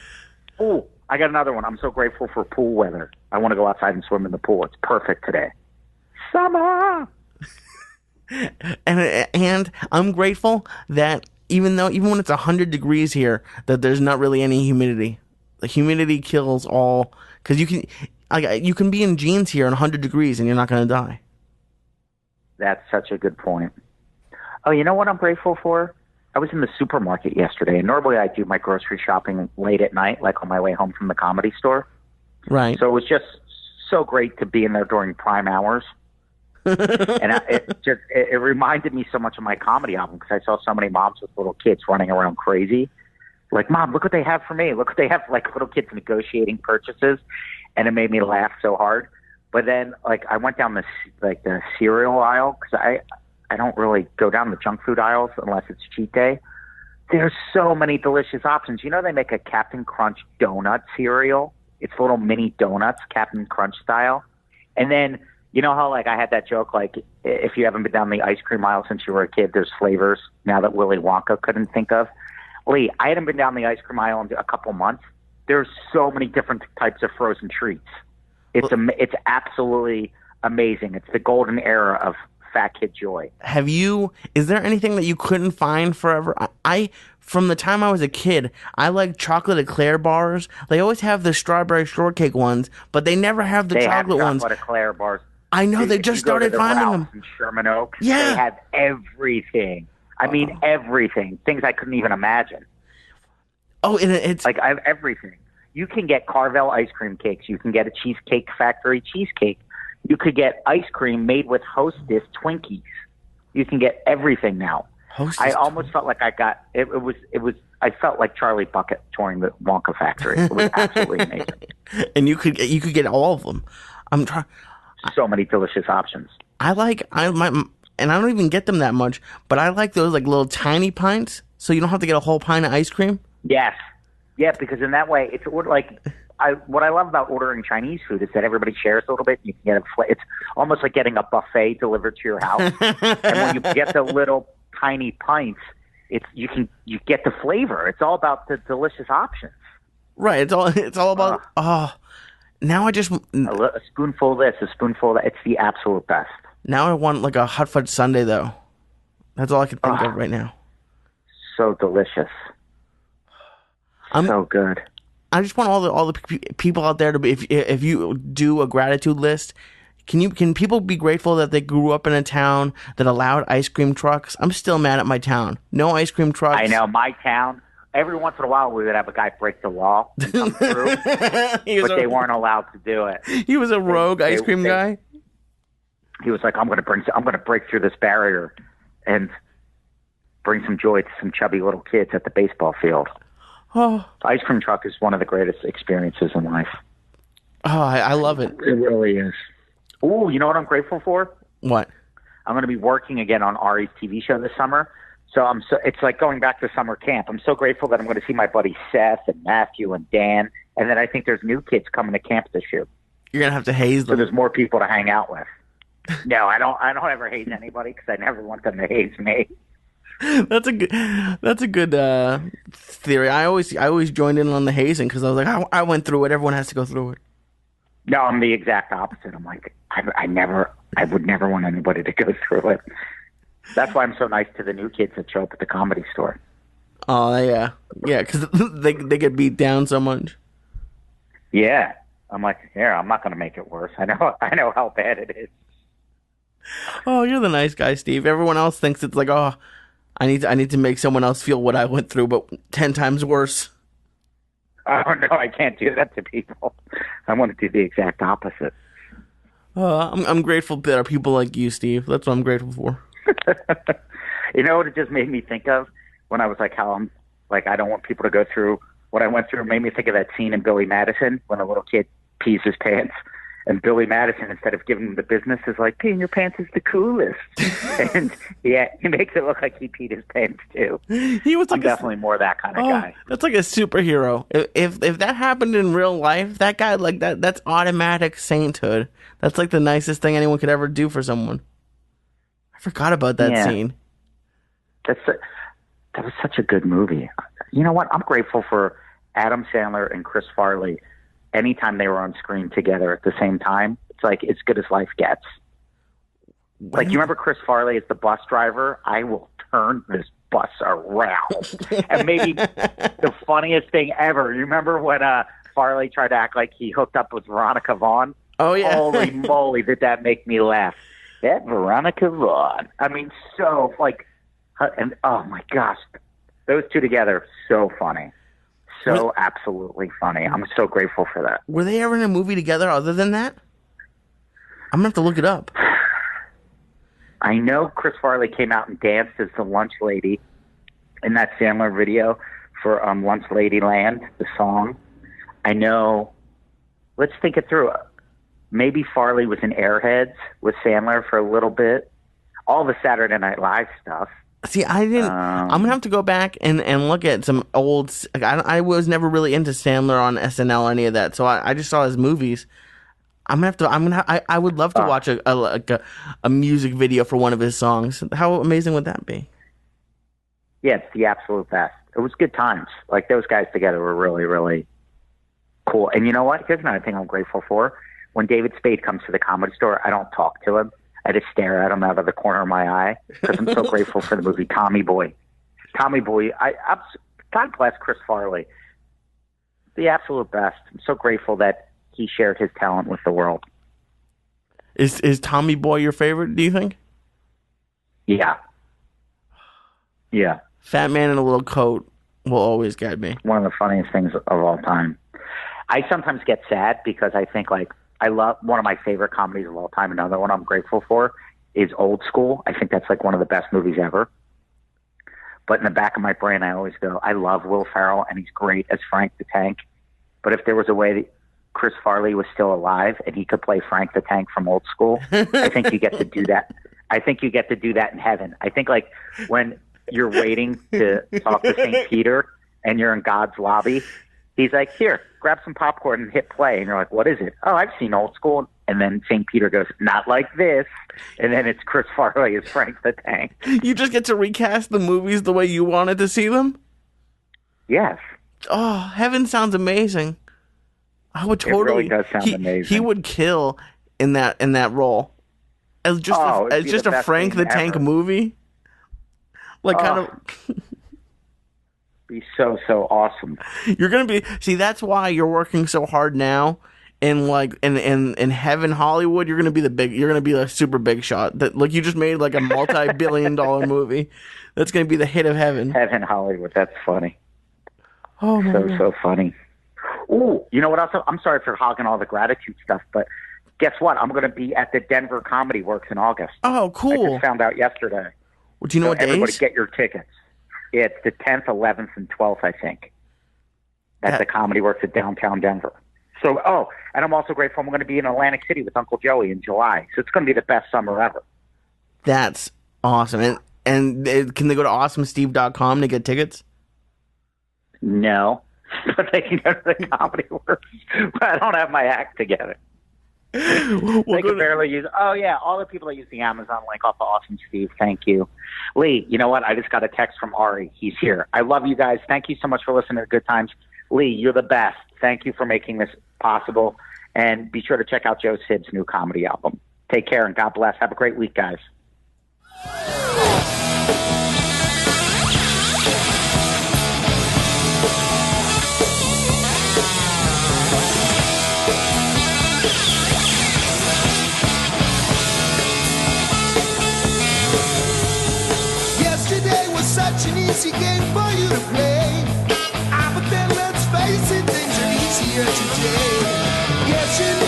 Ooh, I got another one. I'm so grateful for pool weather. I want to go outside and swim in the pool. It's perfect today. Summer. And I'm grateful that even when it's 100 degrees here, that there's not really any humidity. The humidity kills all, because you can be in jeans here in 100 degrees and you're not going to die. That's such a good point. Oh, you know what I'm grateful for? I was in the supermarket yesterday, and normally I do my grocery shopping late at night, like on my way home from the Comedy Store. Right. So it was just so great to be in there during prime hours. And it reminded me so much of my comedy album, because I saw so many moms with little kids running around crazy. Like, Mom, look what they have for me. Look what they have, like little kids negotiating purchases. And it made me laugh so hard. But then, like, I went down the cereal aisle, because I don't really go down the junk food aisles unless it's cheat day. There's so many delicious options. You know, they make a Captain Crunch donut cereal. It's little mini donuts, Captain Crunch style. And then, you know how, like, I had that joke, like, if you haven't been down the ice cream aisle since you were a kid, there's flavors now that Willy Wonka couldn't think of. Lee, I hadn't been down the ice cream aisle in a couple months. There's so many different types of frozen treats. It's absolutely amazing. It's the golden era of fat kid joy. Is there anything that you couldn't find forever? From the time I was a kid, I like chocolate eclair bars. They always have the strawberry shortcake ones, but they never have the chocolate ones. They have chocolate eclair bars. I know, they just started finding them. In Sherman Oaks, yeah. They have everything. I mean, everything. Things I couldn't even imagine. Oh, and it's like, I have everything. You can get Carvel ice cream cakes. You can get a Cheesecake Factory cheesecake. You could get ice cream made with Hostess Twinkies. You can get everything now. I almost felt like I got it. I felt like Charlie Bucket touring the Wonka factory. It was absolutely amazing. And you could get all of them. I'm trying. So many delicious options. And I don't even get them that much, but I like those like little tiny pints, so you don't have to get a whole pint of ice cream. Yes. Yeah, because in that way, it's like what I love about ordering Chinese food is that everybody shares a little bit. You can get it's almost like getting a buffet delivered to your house. And when you get the little tiny pints, you get the flavor. It's all about the delicious options. Right. It's all about now I just a spoonful of this, a spoonful of that. It's the absolute best. Now I want like a hot fudge sundae though. That's all I can think of right now. So delicious. So good. I just want all the people out there to be. If you do a gratitude list, can people be grateful that they grew up in a town that allowed ice cream trucks? I'm still mad at my town. No ice cream trucks. I know, my town. Every once in a while, we would have a guy break the law and come through, but they weren't allowed to do it. He was a rogue ice cream guy. He was like, I'm going to break through this barrier and bring some joy to some chubby little kids at the baseball field. Oh, ice cream truck is one of the greatest experiences in life. Oh, I love it. It really is. Oh, you know what I'm grateful for? What? I'm going to be working again on Ari's TV show this summer. So it's like going back to summer camp. I'm so grateful that I'm going to see my buddy Seth and Matthew and Dan. And then I think there's new kids coming to camp this year. You're going to have to haze them. So there's more people to hang out with. No, I don't ever haze anybody because I never want them to haze me. That's a good theory. I always joined in on the hazing because I was like, I went through it. Everyone has to go through it. No, I'm the exact opposite. I'm like, I would never want anybody to go through it. That's why I'm so nice to the new kids that show up at the Comedy Store. Oh yeah, because they get beat down so much. Yeah, I'm like, I'm not going to make it worse. I know how bad it is. Oh, you're the nice guy, Steve. Everyone else thinks it's like, oh, I need to make someone else feel what I went through, but 10 times worse. Oh no, I can't do that to people. I want to do the exact opposite. I'm grateful that there are people like you, Steve. That's what I'm grateful for. You know what it just made me think of when I was like, how I'm like, I don't want people to go through what I went through. It made me think of that scene in Billy Madison when a little kid pees his pants. And Billy Madison, instead of giving him the business, is like, peeing your pants is the coolest. And yeah, he makes it look like he peed his pants too. He was like I'm definitely more that kind of guy. That's like a superhero. If that happened in real life, that guy like that's automatic sainthood. That's like the nicest thing anyone could ever do for someone. I forgot about that scene. That was such a good movie. You know what? I'm grateful for Adam Sandler and Chris Farley. Anytime they were on screen together at the same time, it's like as good as life gets. Like, you remember Chris Farley as the bus driver? I will turn this bus around. And maybe the funniest thing ever, you remember when Farley tried to act like he hooked up with Veronica Vaughn? Oh, yeah. Holy moly, did that make me laugh. That Veronica Vaughn. I mean, so, like, and oh my gosh, those two together, so funny. So absolutely funny. I'm so grateful for that. Were they ever in a movie together other than that? I'm going to have to look it up. I know Chris Farley came out and danced as the lunch lady in that Sandler video for Lunch Lady Land, the song. I know. Let's think it through. Maybe Farley was in Airheads with Sandler for a little bit. All the Saturday Night Live stuff. See, I didn't. I'm gonna have to go back and look at some old. Like, I was never really into Sandler on SNL or any of that, so I just saw his movies. I would love to watch a music video for one of his songs. How amazing would that be? Yeah, it's the absolute best. It was good times. Like, those guys together were really, really cool. And you know what? Here's another thing I'm grateful for. When David Spade comes to the Comedy Store, I don't talk to him. I just stare at him out of the corner of my eye because I'm so grateful for the movie Tommy Boy. Tommy Boy, God bless Chris Farley. The absolute best. I'm so grateful that he shared his talent with the world. Is Tommy Boy your favorite, do you think? Yeah. Yeah. Fat man in a little coat will always get me. One of the funniest things of all time. I sometimes get sad because I think, like, I love one of my favorite comedies of all time. Another one I'm grateful for is Old School. I think that's like one of the best movies ever. But in the back of my brain, I always go, I love Will Ferrell, and he's great as Frank the Tank. But if there was a way that Chris Farley was still alive and he could play Frank the Tank from Old School, I think you get to do that. I think you get to do that in heaven. I think, like, when you're waiting to talk to St. Peter and you're in God's lobby, he's like, here, grab some popcorn and hit play. And you're like, what is it? Oh, I've seen Old School. And then St. Peter goes, not like this. And then it's Chris Farley as Frank the Tank. You just get to recast the movies the way you wanted to see them? Yes. Oh, heaven sounds amazing. I would totally. It really does sound amazing. He would kill in that role. As just a Frank the Tank movie. Like, kind of... be so awesome. You're gonna be that's why you're working so hard now in heaven Hollywood. You're gonna be a super big shot that, like, you just made like a multi-billion-dollar movie that's gonna be the hit of heaven Hollywood. That's funny. Oh my God. So funny. Ooh, you know what else? I'm sorry for hogging all the gratitude stuff, but guess what? I'm gonna be at the Denver Comedy Works in August. Oh, cool. I just found out yesterday. Well, do you know what days? Everybody get your tickets. Yeah, it's the 10th, 11th, and 12th, I think, at the Comedy Works at downtown Denver. So, and I'm also grateful I'm going to be in Atlantic City with Uncle Joey in July. So it's going to be the best summer ever. That's awesome. And can they go to awesomesteve.com to get tickets? No, but they can go to the Comedy Works. But I don't have my act together. They can barely use. Oh yeah, all the people that use the Amazon link off of Awesome Steve. Thank you, Lee. You know what? I just got a text from Ari. He's here. I love you guys. Thank you so much for listening to Good Times. Lee, you're the best. Thank you for making this possible. And be sure to check out Joe Sib's new comedy album. Take care and God bless. Have a great week, guys. Such an easy game for you to play. But then let's face it, things are easier today. Yes, you